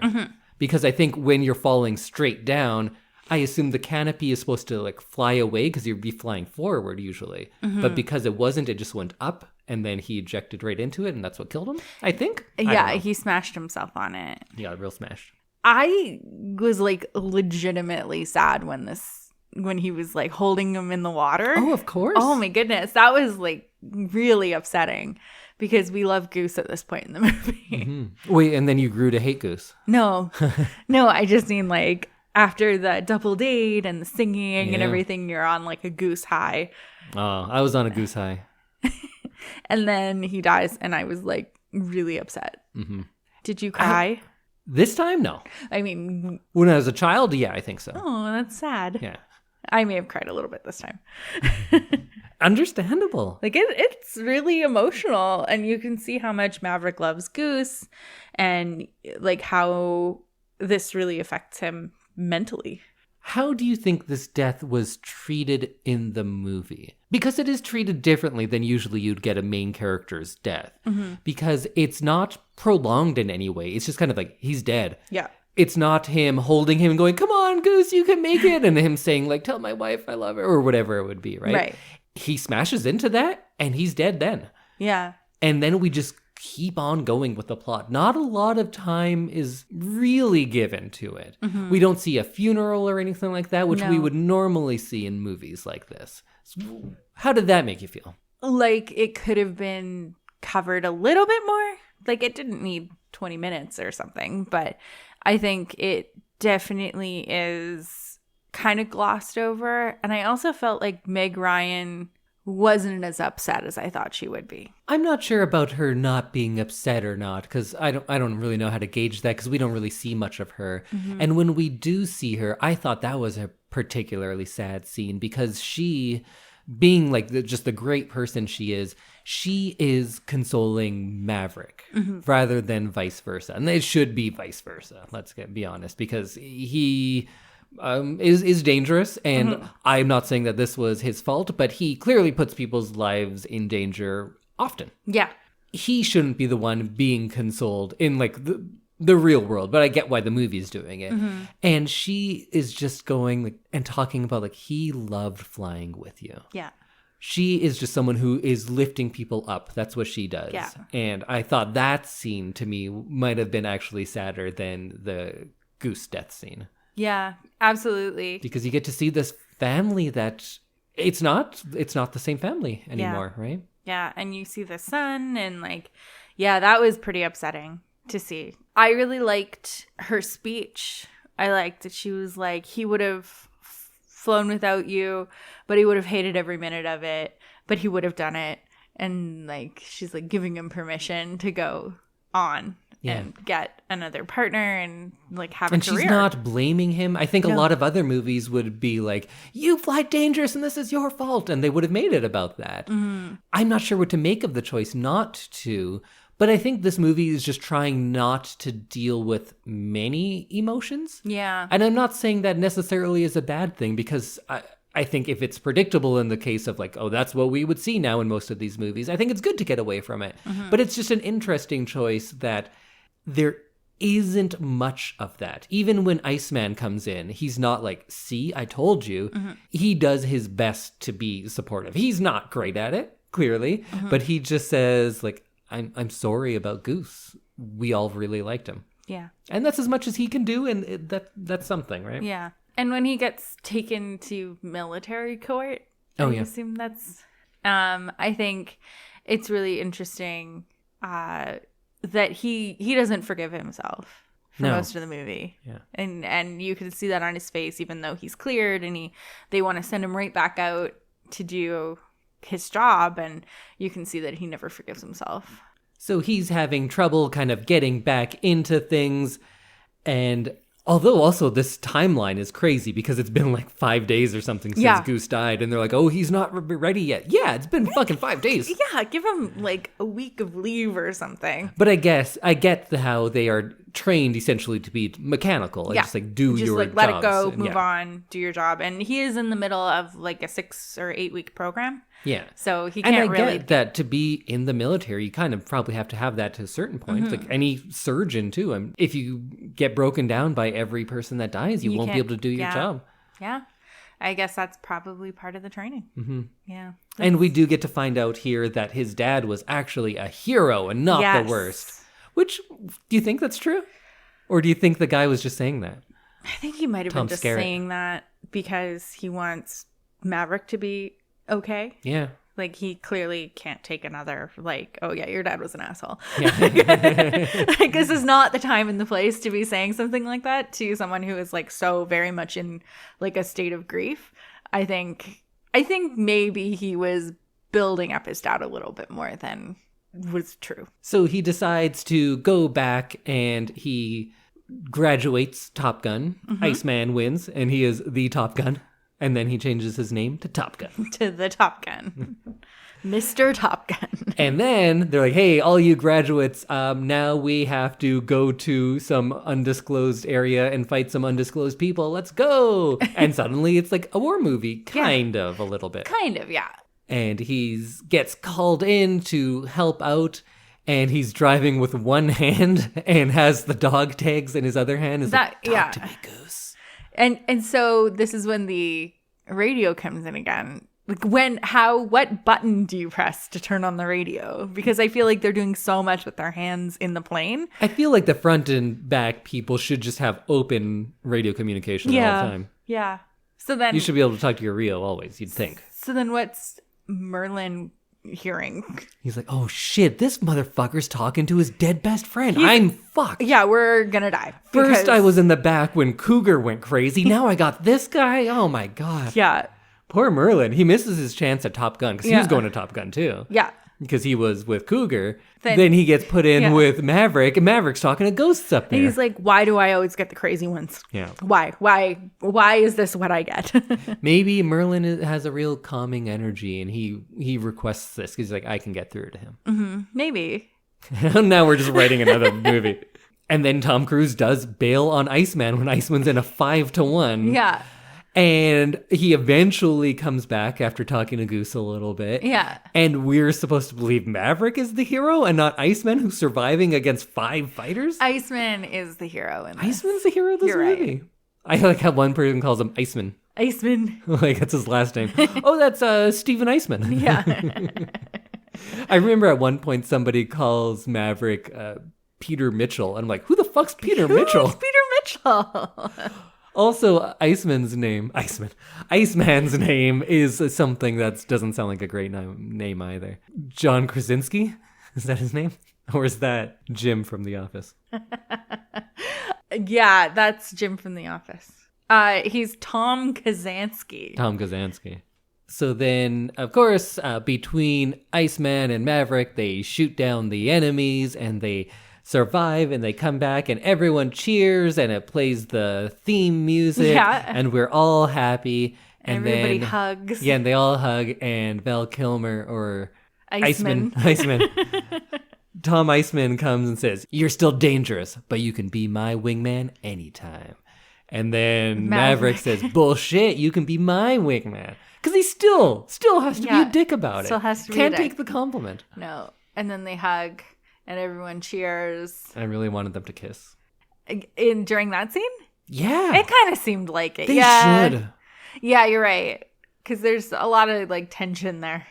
Because I think when you're falling straight down, I assume the canopy is supposed to like fly away because you'd be flying forward usually. But because it wasn't, it just went up, and then he ejected right into it, and that's what killed him, I think. I don't Yeah, know. he smashed himself on it. He got real smashed. I was like legitimately sad when he was like holding him in the water. Oh, of course. Oh my goodness. That was like really upsetting because we love Goose at this point in the movie. Wait, and then you grew to hate Goose. No, I just mean like after the double date and the singing and Yeah. everything, you're on like a Goose high. Oh, I was on a Goose high. And then he dies and I was like really upset. Did you cry? This time, no. I mean, When I was a child, yeah, I think so. oh, that's sad. Yeah. I may have cried a little bit this time. Understandable. Like it's really emotional, and you can see how much Maverick loves Goose and like how this really affects him mentally. How do you think this death was treated in the movie? Because it is treated differently than usually you'd get a main character's death. Because it's not prolonged in any way. It's just kind of like, he's dead. Yeah. It's not him holding him and going, "Come on, Goose, you can make it." And him saying, like, "Tell my wife I love her," or whatever it would be, right? Right. He smashes into that and he's dead then. Yeah. And then we just keep on going with the plot. Not a lot of time is really given to it. We don't see a funeral or anything like that, which we No. would normally see in movies like this. So how did that make you feel? Like it could have been covered a little bit more. Like it didn't need 20 minutes or something, but I think it definitely is kind of glossed over. And I also felt like Meg Ryan wasn't as upset as I thought she would be. I'm not sure about her not being upset or not, because I don't really know how to gauge that, because we don't really see much of her. And when we do see her, I thought that was a particularly sad scene, because she, being like just the great person she is consoling Maverick rather than vice versa. And it should be vice versa, be honest, because he is dangerous, and I'm not saying that this was his fault, but he clearly puts people's lives in danger often. Yeah. He shouldn't be the one being consoled in like the real world, but I get why the movie's doing it. And she is just going like and talking about like he loved flying with you. Yeah. She is just someone who is lifting people up. That's what she does. Yeah. And I thought that scene to me might have been actually sadder than the Goose death scene. Yeah, absolutely. Because you get to see this family that it's not the same family anymore, right? Yeah, and you see the son and like, yeah, that was pretty upsetting to see. I really liked her speech. I liked that she was like, he would have flown without you, but he would have hated every minute of it, but he would have done it. And like, she's like giving him permission to go on and get another partner and like have a career. She's not blaming him. I think a lot of other movies would be like, you fly dangerous and this is your fault. And they would have made it about that. I'm not sure what to make of the choice not to. But I think this movie is just trying not to deal with many emotions. Yeah. And I'm not saying that necessarily is a bad thing, because I think if it's predictable in the case of like, oh, that's what we would see now in most of these movies, I think it's good to get away from it. But it's just an interesting choice that there isn't much of that. Even when Iceman comes in, he's not like, see, I told you. He does his best to be supportive. He's not great at it, clearly, but he just says like, I'm sorry about Goose. We all really liked him. Yeah. And that's as much as he can do, and that's something, right? Yeah. And when he gets taken to military court, Oh, I yeah. assume that's I think it's really interesting that he doesn't forgive himself for No. most of the movie. Yeah. And you can see that on his face, even though he's cleared and they want to send him right back out to do his job, and you can see that he never forgives himself. So he's having trouble kind of getting back into things. And although also this timeline is crazy because it's been like 5 days or something since Yeah. Goose died. And they're like, oh, he's not ready yet. Yeah, it's been fucking 5 days. Yeah, give him like a week of leave or something. But I guess I get how they are trained essentially to be mechanical. And Yeah. just like do Just your like let it jobs. go, And move yeah. on, do your job. And he is in the middle of like a 6 or 8 week program. Yeah. So he And can't I really. get that to be in the military, you kind of probably have to have that to a certain point. Mm-hmm. Like any surgeon, too. If you get broken down by every person that dies, you won't be can't- able to do your yeah. job. Yeah. I guess that's probably part of the training. Mm-hmm. Yeah. And we do get to find out here that his dad was actually a hero and not Yes. the worst. Which, do you think that's true? Or do you think the guy was just saying that? I think he might have Tom been just Skerritt. saying that because he wants Maverick to be okay. Yeah. Like, he clearly can't take another, like, oh, yeah, your dad was an asshole. Yeah. Like, this is not the time and the place to be saying something like that to someone who is, like, so very much in, like, a state of grief. I think maybe he was building up his dad a little bit more than was true. So he decides to go back and he graduates Top Gun. Iceman wins and he is the Top Gun. And then he changes his name to Top Gun. To the Top Gun. Mr. Top Gun. And then they're like, hey, all you graduates, now we have to go to some undisclosed area and fight some undisclosed people. Let's go. And suddenly it's like a war movie, kind of, a little bit. Kind of, yeah. And he gets called in to help out. And he's driving with one hand and has the dog tags in his other hand. Is like, talk to me, Goose. And so this is when the radio comes in again. Like what button do you press to turn on the radio? Because I feel like they're doing so much with their hands in the plane. I feel like the front and back people should just have open radio communication all the time. Yeah. So then You should be able to talk to your Rio always, you'd think. So then what's Merlin hearing? He's like, oh shit, this motherfucker's talking to his dead best friend. I'm fucked. Yeah, we're gonna die. First because- I was in the back when Cougar went crazy. Now I got this guy. Oh my God. Yeah. Poor Merlin. He misses his chance at Top Gun because he was Yeah. going to Top Gun too. Yeah. Because he was with Cougar. Then- Then he gets put in Yeah. with Maverick, and Maverick's talking to ghosts up there. And he's like, why do I always get the crazy ones? Yeah. Why is this what I get? Maybe Merlin has a real calming energy, and he requests this because he's like, I can get through to him. Maybe. Now we're just writing another movie. And then Tom Cruise does bail on Iceman when Iceman's in a 5-1. Yeah. And he eventually comes back after talking to Goose a little bit. Yeah. And we're supposed to believe Maverick is the hero and not Iceman, who's surviving against 5 fighters? Iceman is the hero in this. Iceman's the hero of this You're right. movie. I like how one person calls him Iceman. Iceman. Like, that's his last name. Oh, that's Stephen Iceman. Yeah. I remember at one point somebody calls Maverick Peter Mitchell. And I'm like, who the fuck's Peter Mitchell? Who's Peter Mitchell? Also, Iceman's name is something that doesn't sound like a great name either. John Krasinski? Is that his name? Or is that Jim from The Office? Yeah, that's Jim from The Office. He's Tom Kazansky. Tom Kazansky. So then, of course, between Iceman and Maverick, they shoot down the enemies and they survive and they come back and everyone cheers and it plays the theme music and we're all happy. And Everybody then, hugs. Yeah, and they all hug and Val Kilmer or Iceman. Iceman Tom Iceman comes and says, "You're still dangerous, but you can be my wingman anytime." And then Maverick says, "Bullshit, you can be my wingman." Because he still has to be a dick about still it. has to be Can't a dick. take the compliment. No. And then they hug and everyone cheers. I really wanted them to kiss. During that scene? Yeah. It kind of seemed like it. They yeah. should. Yeah, you're right. Because there's a lot of like tension there.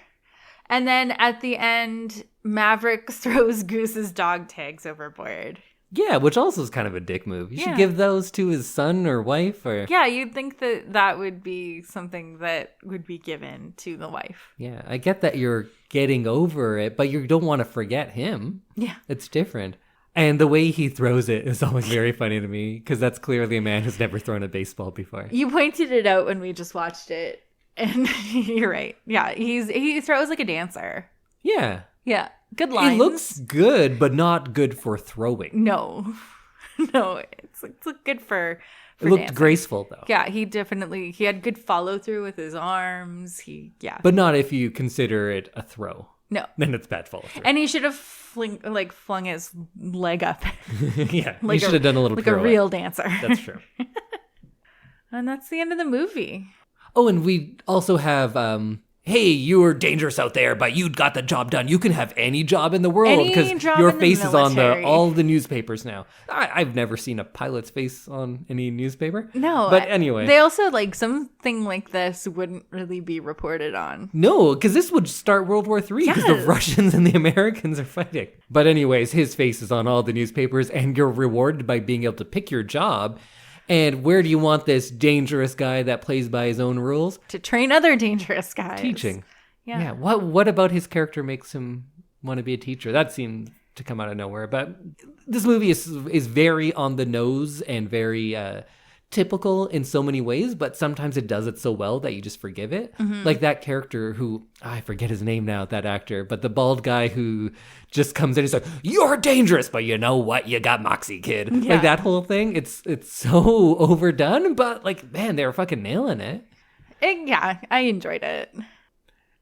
And then at the end, Maverick throws Goose's dog tags overboard. Yeah, which also is kind of a dick move. You should give those to his son or wife or... Yeah, you'd think that that would be something that would be given to the wife. Yeah, I get that you're getting over it, but you don't want to forget him. Yeah. It's different. And the way he throws it is always very funny to me, because that's clearly a man who's never thrown a baseball before. You pointed it out when we just watched it, and you're right. Yeah, he throws like a dancer. Yeah. Yeah, good lines. He looks good, but not good for throwing. No, it's good for It looked dancing. graceful, though. Yeah, he had good follow through with his arms. But not if you consider it a throw. No. Then it's bad follow through. And he should have flung his leg up. Yeah, Like you should have done a little like a pirouette. real dancer. That's true. And that's the end of the movie. Oh, and we also have, hey, you were dangerous out there, but you got the job done. You can have any job in the world Any because job your in the face is on military. all the newspapers now. I've never seen a pilot's face on any newspaper. No. But anyway. They also, something like this wouldn't really be reported on. No, because this would start World War III because the Yes. Russians and the Americans are fighting. But anyways, his face is on all the newspapers and you're rewarded by being able to pick your job. And where do you want this dangerous guy that plays by his own rules? To train other dangerous guys. Teaching. Yeah. Yeah. What about his character makes him want to be a teacher? That seemed to come out of nowhere. But this movie is very on the nose and very typical in so many ways, but sometimes it does it so well that you just forgive it. Like that character who, I forget his name now, that actor, but the bald guy who just comes in and is like, "You're dangerous, but you know what? You got moxie, kid." Yeah. Like that whole thing. It's so overdone, but man, they were fucking nailing it. Yeah, I enjoyed it.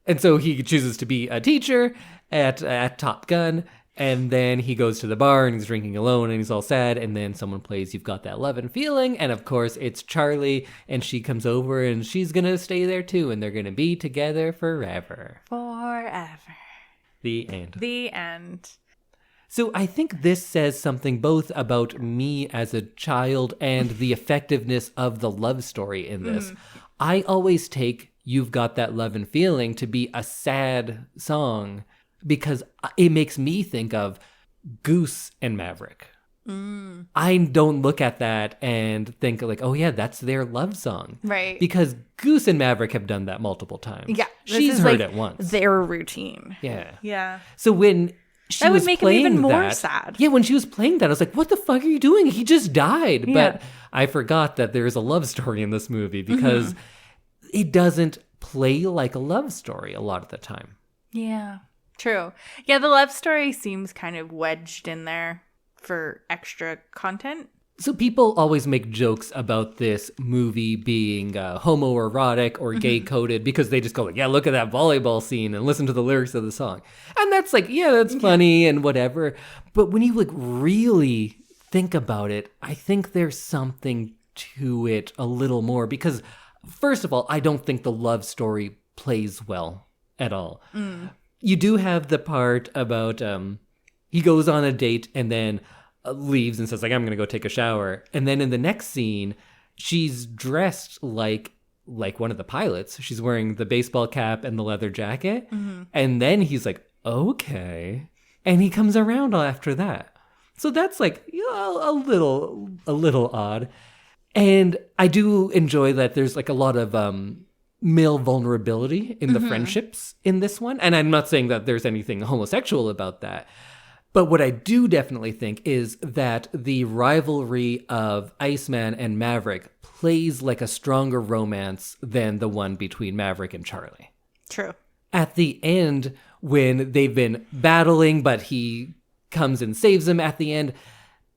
And so he chooses to be a teacher at Top Gun. And then he goes to the bar and he's drinking alone and he's all sad. And then someone plays "You've Got That Love and Feeling." And of course, it's Charlie. And she comes over and she's going to stay there too. And they're going to be together forever. Forever. The end. The end. So I think this says something both about me as a child and the effectiveness of the love story in this. I always take "You've Got That Love and Feeling" to be a sad song because it makes me think of Goose and Maverick. I don't look at that and think like, oh yeah, that's their love song. Right. Because Goose and Maverick have done that multiple times. Yeah. this She's is, heard it once. Their routine. Yeah. Yeah. So when she That would was make him playing even more that- sad. Yeah, when she was playing that, I was like, what the fuck are you doing? He just died. Yeah. But I forgot that there's a love story in this movie because it doesn't play like a love story a lot of the time. Yeah. True. Yeah, the love story seems kind of wedged in there for extra content. So people always make jokes about this movie being homoerotic or gay-coded because they just go like, yeah, look at that volleyball scene and listen to the lyrics of the song. And that's like, yeah, that's funny and whatever. But when you really think about it, I think there's something to it a little more because, first of all, I don't think the love story plays well at all. You do have the part about he goes on a date and then leaves and says like, I'm going to go take a shower. And then in the next scene, she's dressed like one of the pilots. She's wearing the baseball cap and the leather jacket. And then he's like, okay. And he comes around after that. So that's like a little odd. And I do enjoy that there's like a lot of male vulnerability in the friendships in this one. And I'm not saying that there's anything homosexual about that. But what I do definitely think is that the rivalry of Iceman and Maverick plays like a stronger romance than the one between Maverick and Charlie. True. At the end, when they've been battling, but he comes and saves them at the end,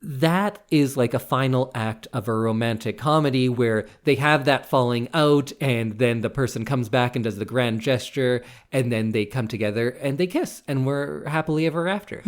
that is like a final act of a romantic comedy where they have that falling out and then the person comes back and does the grand gesture and then they come together and they kiss and we're happily ever after.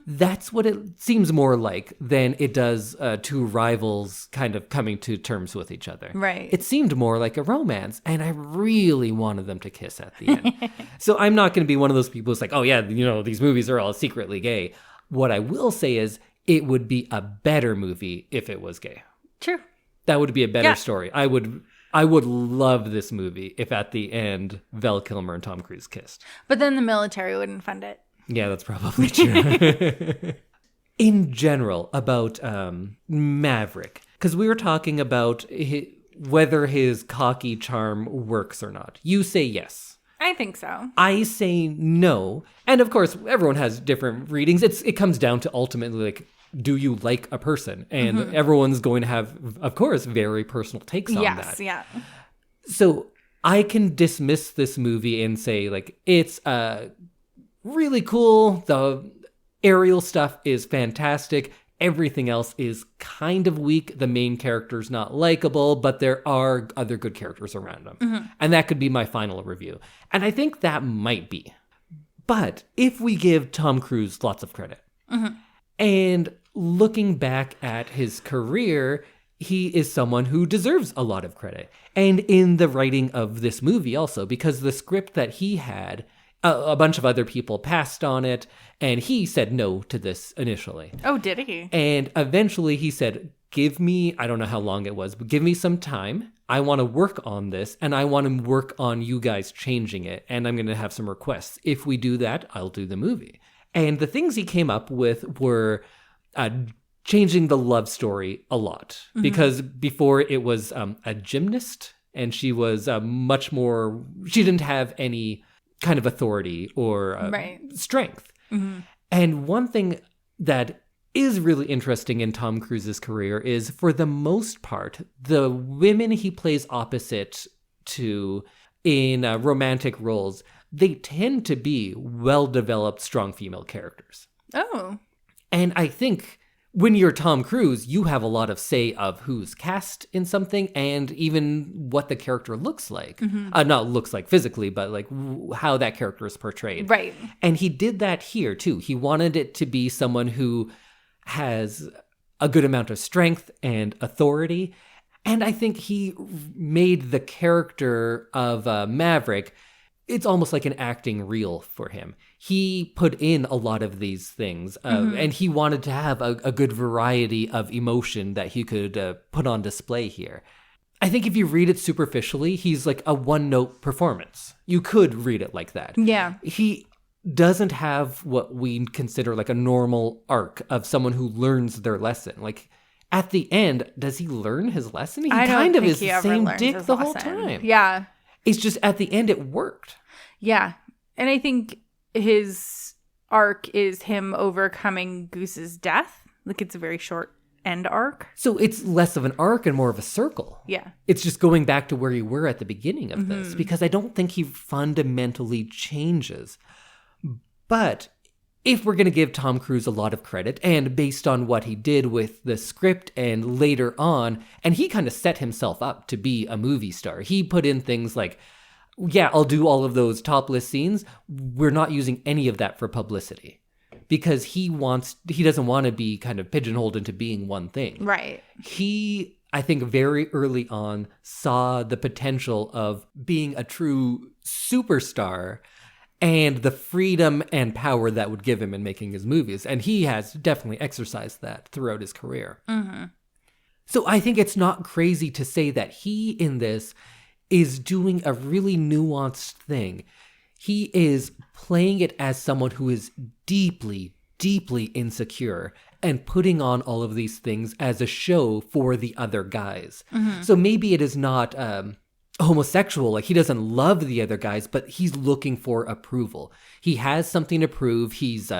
That's what it seems more like than it does two rivals kind of coming to terms with each other. Right. It seemed more like a romance, and I really wanted them to kiss at the end. So I'm not going to be one of those people who's like, oh yeah, these movies are all secretly gay. What I will say is it would be a better movie if it was gay. True. That would be a better story. I would love this movie if at the end Val Kilmer and Tom Cruise kissed. But then the military wouldn't fund it. Yeah, that's probably true. In general, about Maverick, because we were talking about whether his cocky charm works or not. You say yes. I think so. I say no. And of course, everyone has different readings. It comes down to ultimately, like, do you like a person? And everyone's going to have, of course, very personal takes on that. Yes, yeah. So I can dismiss this movie and say, like, it's really cool. The aerial stuff is fantastic. Everything else is kind of weak. The main character's not likable, but there are other good characters around him. And that could be my final review. And I think that might be. But if we give Tom Cruise lots of credit, and looking back at his career, he is someone who deserves a lot of credit. And in the writing of this movie also, because the script that he had, a bunch of other people passed on it, and he said no to this initially. Oh, did he? And eventually he said, give me, I don't know how long it was, but give me some time. I want to work on this, and I want to work on you guys changing it, and I'm going to have some requests. If we do that, I'll do the movie. And the things he came up with were changing the love story a lot, because before it was a gymnast, and she was much more, she didn't have any kind of authority or strength. And one thing that is really interesting in Tom Cruise's career is, for the most part, the women he plays opposite to in romantic roles, they tend to be well-developed, strong female characters. Oh. And I think when you're Tom Cruise, you have a lot of say of who's cast in something and even what the character looks like. Not looks like physically, but like how that character is portrayed. Right. And he did that here too. He wanted it to be someone who has a good amount of strength and authority. And I think he made the character of Maverick, it's almost like an acting reel for him. He put in a lot of these things, and he wanted to have a good variety of emotion that he could put on display here. I think if you read it superficially, he's like a one-note performance. You could read it like that. Yeah. He doesn't have what we consider like a normal arc of someone who learns their lesson. Like, at the end, does he learn his lesson? He I don't kind of think is he the ever same learns dick his the whole lesson. time. Yeah. It's just at the end it worked. Yeah. And I think his arc is him overcoming Goose's death. Like, it's a very short end arc. So it's less of an arc and more of a circle. Yeah. It's just going back to where you were at the beginning of this, because I don't think he fundamentally changes. But if we're going to give Tom Cruise a lot of credit, and based on what he did with the script and later on, and he kind of set himself up to be a movie star. He put in things like, yeah, I'll do all of those topless scenes. We're not using any of that for publicity, because he doesn't want to be kind of pigeonholed into being one thing. Right. He, I think, very early on saw the potential of being a true superstar and the freedom and power that would give him in making his movies. And he has definitely exercised that throughout his career. So I think it's not crazy to say that he, in this, is doing a really nuanced thing. He is playing it as someone who is deeply, deeply insecure and putting on all of these things as a show for the other guys. So maybe it is not homosexual, like he doesn't love the other guys, but he's looking for approval. He has something to prove. He's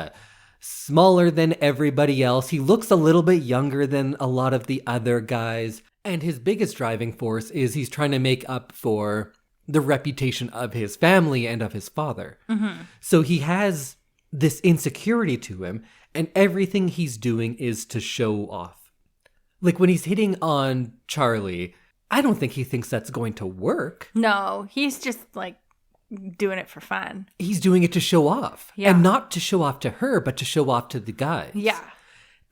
smaller than everybody else. He looks a little bit younger than a lot of the other guys. And his biggest driving force is he's trying to make up for the reputation of his family and of his father. So he has this insecurity to him, and everything he's doing is to show off. Like when he's hitting on Charlie, I don't think he thinks that's going to work. No, he's just like doing it for fun. He's doing it to show off. Yeah. And not to show off to her, but to show off to the guys. Yeah.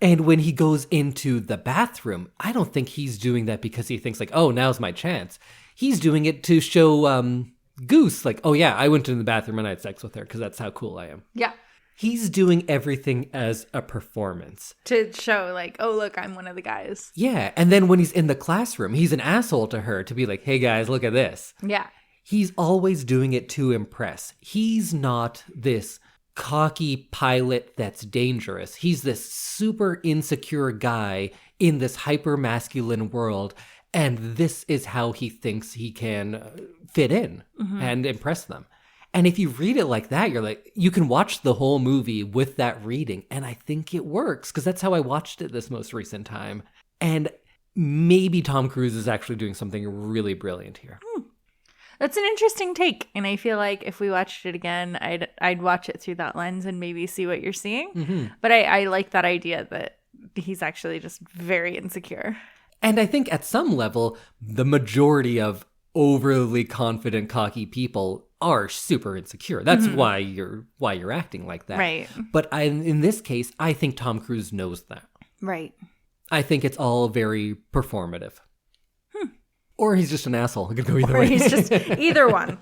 And when he goes into the bathroom, I don't think he's doing that because he thinks like, oh, now's my chance. He's doing it to show Goose like, oh yeah, I went into the bathroom and I had sex with her because that's how cool I am. Yeah. He's doing everything as a performance. To show like, oh, look, I'm one of the guys. Yeah. And then when he's in the classroom, he's an asshole to her to be like, hey guys, look at this. Yeah. He's always doing it to impress. He's not this cocky pilot that's dangerous. He's this super insecure guy in this hyper masculine world. And this is how he thinks he can fit in and impress them. And if you read it like that, you're like, you can watch the whole movie with that reading. And I think it works because that's how I watched it this most recent time. And maybe Tom Cruise is actually doing something really brilliant here. That's an interesting take. And I feel like if we watched it again, I'd watch it through that lens and maybe see what you're seeing. But I like that idea that he's actually just very insecure. And I think at some level, the majority of overly confident, cocky people are super insecure. That's why you're acting like that. Right. But in this case, I think Tom Cruise knows that. Right. I think it's all very performative. Or he's just an asshole. It could go either Or way. he's just either one.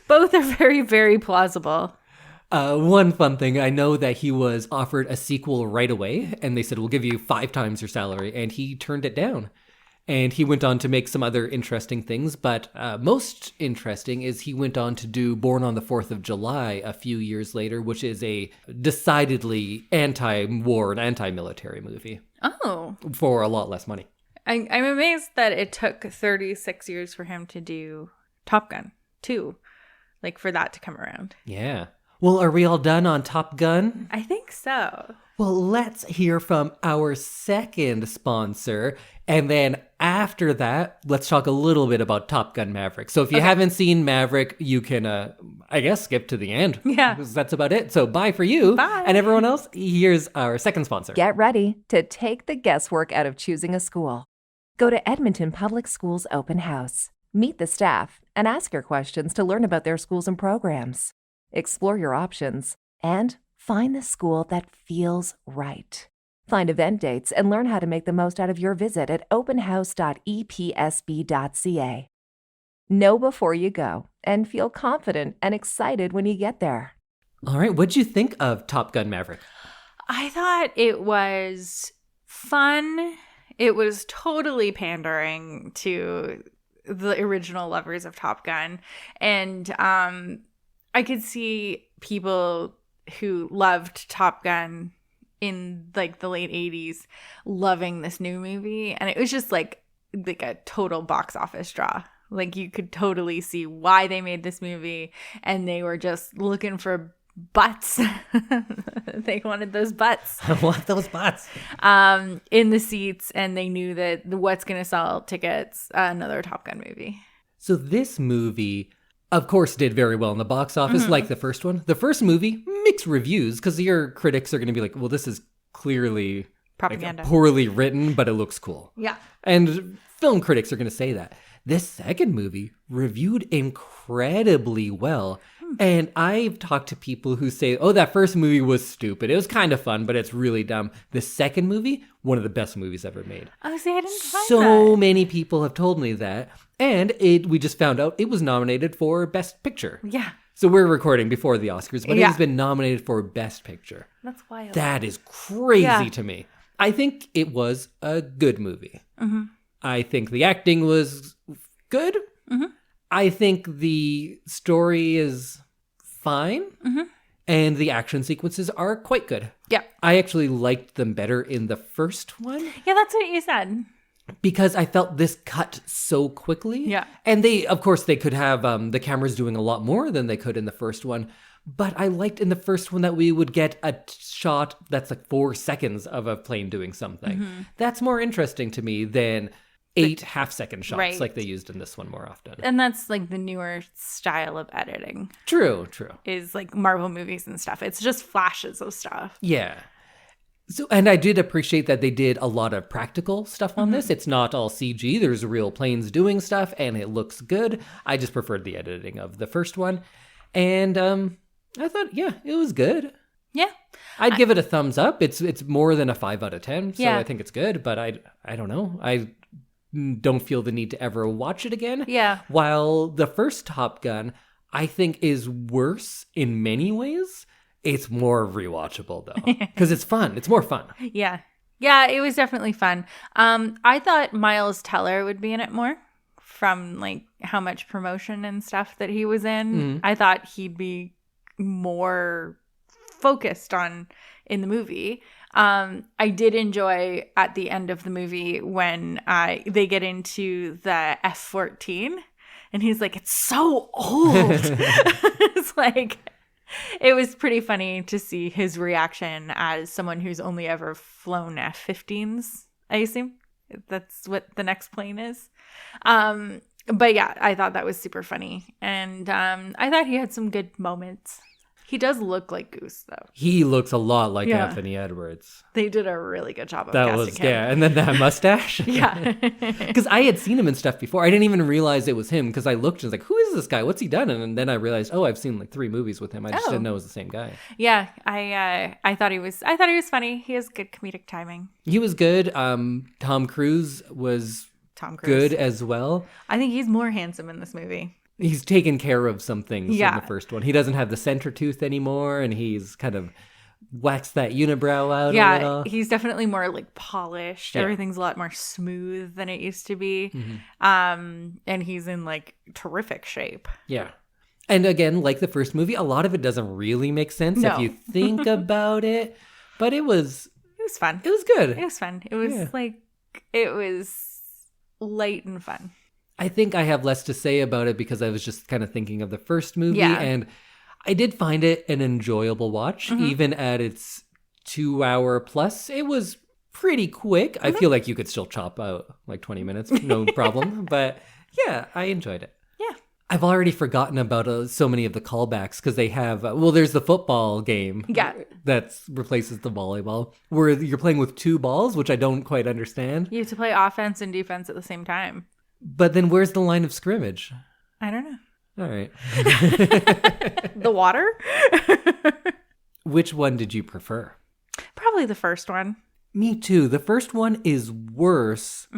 Both are very, very plausible. One fun thing, I know that he was offered a sequel right away, and they said, we'll give you 5 times your salary, and he turned it down. And he went on to make some other interesting things, but most interesting is he went on to do Born on the 4th of July a few years later, which is a decidedly anti-war and anti-military movie Oh. for a lot less money. I'm amazed that it took 36 years for him to do Top Gun 2, like for that to come around. Yeah. Well, are we all done on Top Gun? I think so. Well, let's hear from our second sponsor. And then after that, let's talk a little bit about Top Gun Maverick. So if you haven't seen Maverick, you can, I guess, skip to the end. Yeah. 'Cause that's about it. So bye for you. Bye. And everyone else, here's our second sponsor. Get ready to take the guesswork out of choosing a school. Go to Edmonton Public Schools Open House. Meet the staff and ask your questions to learn about their schools and programs. Explore your options and find the school that feels right. Find event dates and learn how to make the most out of your visit at openhouse.epsb.ca. Know before you go and feel confident and excited when you get there. All right. What'd you think of Top Gun Maverick? I thought it was fun. It was totally pandering to the original lovers of Top Gun. And I could see people who loved Top Gun in like the late 80s loving this new movie. And it was just like a total box office draw. Like you could totally see why they made this movie. And they were just looking for butts. They wanted those butts. I want those butts. In the seats, and they knew that what's going to sell tickets, another Top Gun movie. So this movie, of course, did very well in the box office, like the first one. The first movie, mixed reviews, because your critics are going to be like, well, this is clearly Propaganda. like, poorly written, but it looks cool. Yeah. And film critics are going to say that. This second movie reviewed incredibly well. And I've talked to people who say, oh, that first movie was stupid. It was kind of fun, but it's really dumb. The second movie, one of the best movies ever made. Oh, see, I didn't find So that. many people have told me that. And we just found out it was nominated for Best Picture. Yeah, So we're recording before the Oscars, but it Yeah. has been nominated for Best Picture. that's wild. That is crazy Yeah. to me. I think it was a good movie. I think the acting was good. I think the story is fine. And the action sequences are quite good. Yeah. I actually liked them better in the first one Yeah, that's what you said. because I felt this cut so quickly. Yeah. And they, of course, they could have the cameras doing a lot more than they could in the first one. But I liked in the first one that we would get a shot that's like 4 seconds of a plane doing something. That's more interesting to me than 8 half-second shots Right. like they used in this one more often. And that's like the newer style of editing True. is like Marvel movies and stuff. It's just flashes of stuff. Yeah. So, and I did appreciate that they did a lot of practical stuff on this. It's not all CG. There's real planes doing stuff, and it looks good. I just preferred the editing of the first one. And I thought, yeah, it was good. Yeah. I'd give it a thumbs up. It's more than a 5 out of 10, so Yeah. I think it's good. But I don't know. I don't feel the need to ever watch it again. Yeah. While the first Top Gun, I think, is worse in many ways. It's more rewatchable though, because it's fun. It's more fun. Yeah. Yeah, it was definitely fun. I thought Miles Teller would be in it more from like how much promotion and stuff that he was in. I thought he'd be more focused on in the movie. I did enjoy at the end of the movie when they get into the F-14 and he's like, it's so old. It's like, it was pretty funny to see his reaction as someone who's only ever flown F-15s, I assume. That's what the next plane is. But yeah, I thought that was super funny. And I thought he had some good moments. He does look like Goose, though. He looks a lot like Yeah. Anthony Edwards. They did a really good job of That casting was, him. yeah. And then that mustache. Yeah. Because I had seen him in stuff before. I didn't even realize it was him because I looked and was like, who is this guy? What's he done? And then I realized, oh, I've seen like 3 movies with him. I just Oh. didn't know it was the same guy. Yeah, I thought he was funny. He has good comedic timing. He was good. Tom Cruise was Tom Cruise. good as well. I think he's more handsome in this movie. He's taken care of some things Yeah. in the first one. He doesn't have the center tooth anymore, and he's kind of waxed that unibrow out a Yeah, little. he's definitely more like polished. Yeah. Everything's a lot more smooth than it used to be. And he's in like terrific shape. Yeah. And again, like the first movie, a lot of it doesn't really make sense No. if you think about it. But it was It was fun. good. It was fun. It was Yeah. it was light and fun. I think I have less to say about it because I was just kind of thinking of the first movie. Yeah. And I did find it an enjoyable watch, even at its 2-hour plus. It was pretty quick. I feel like you could still chop out like 20 minutes, no problem. But yeah, I enjoyed it. Yeah. I've already forgotten about so many of the callbacks because they have, there's the football game Yeah. that replaces the volleyball where you're playing with 2 balls, which I don't quite understand. You have to play offense and defense at the same time. But then where's the line of scrimmage? I don't know. All right. The water? Which one did you prefer? Probably the first one. Me too. The first one is worse,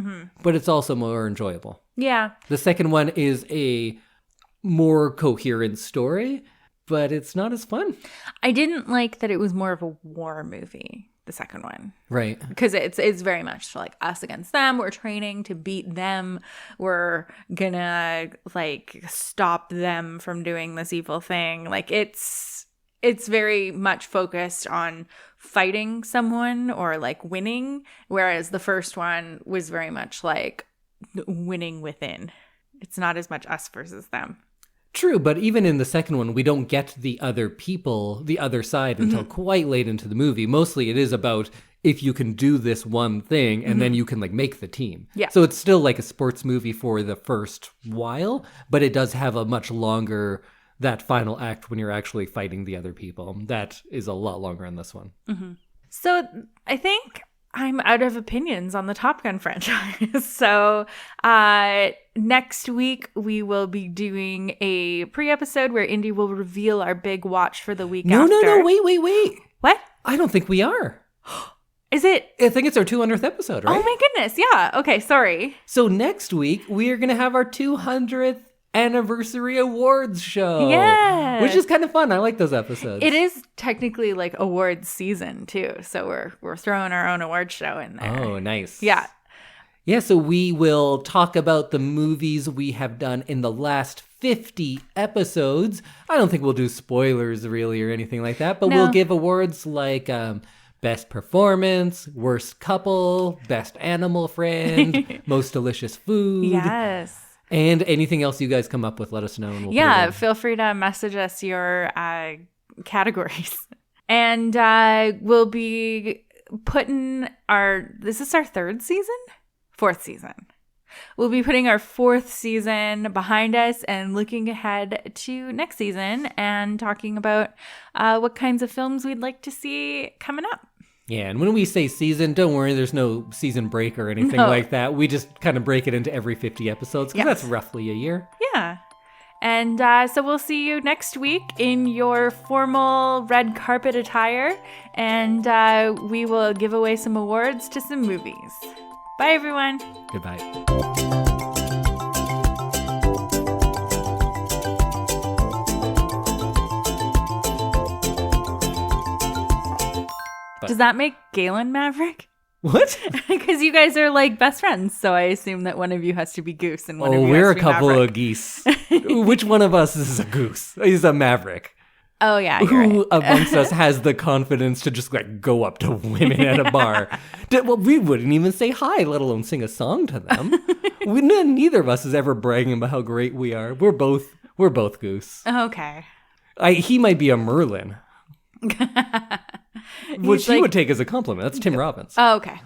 but it's also more enjoyable. Yeah. The second one is a more coherent story, but it's not as fun. I didn't like that it was more of a war movie, the second one. Right. Because it's very much like us against them. We're training to beat them. We're gonna like stop them from doing this evil thing. Like it's very much focused on fighting someone or like winning, whereas the first one was very much like winning within. It's not as much us versus them. True, but even in the second one, we don't get the other people, the other side, until quite late into the movie. Mostly it is about if you can do this one thing and then you can like make the team. Yeah. So it's still like a sports movie for the first while, but it does have a much longer, that final act when you're actually fighting the other people. That is a lot longer in this one. So I think I'm out of opinions on the Top Gun franchise. So next week we will be doing a pre-episode where Indy will reveal our big watch for the week No, after. no, wait. What? I don't think we are. Is it? I think it's our 200th episode, right? Oh my goodness. Yeah. Okay. Sorry. So next week, we are going to have our 200th anniversary awards show. Yeah. Which is kind of fun. I like those episodes. It is technically like awards season too. So we're throwing our own award show in there. Oh, nice. Yeah. Yeah, so we will talk about the movies we have done in the last 50 episodes. I don't think we'll do spoilers really or anything like that, but No. we'll give awards like best performance, worst couple, best animal friend, most delicious food. Yes. And anything else you guys come up with, let us know. And we'll Yeah, put it in. feel free to message us your categories. And we'll be putting this is our 3rd season? 4th season. We'll be putting our 4th season behind us and looking ahead to next season and talking about what kinds of films we'd like to see coming up. Yeah, and when we say season, don't worry, there's no season break or anything No. like that. We just kind of break it into every 50 episodes, because that's roughly a year. Yeah. And so we'll see you next week in your formal red carpet attire, and we will give away some awards to some movies. Bye, everyone. Goodbye. Does that make Galen Maverick? What? Because you guys are like best friends, so I assume that one of you has to be Goose and one of you We're has a to be couple Maverick. of geese. Which one of us is a goose? He's a maverick. Oh yeah, you're Who right. amongst us has the confidence to just like go up to women at a bar? Well, we wouldn't even say hi, let alone sing a song to them. Neither of us is ever bragging about how great we are. We're both goose. Okay. He might be a Merlin, which he like- would take as a compliment. That's Tim Robbins. Oh, okay.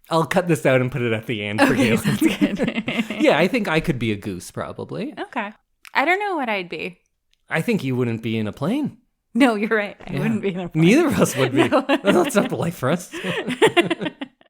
I'll cut this out and put it at the end for Okay, you. sounds good. Yeah, I think I could be a goose probably. Okay. I don't know what I'd be. I think you wouldn't be in a plane. No, you're right. I wouldn't be in a plane. Neither of us would be. No. That's not polite for us.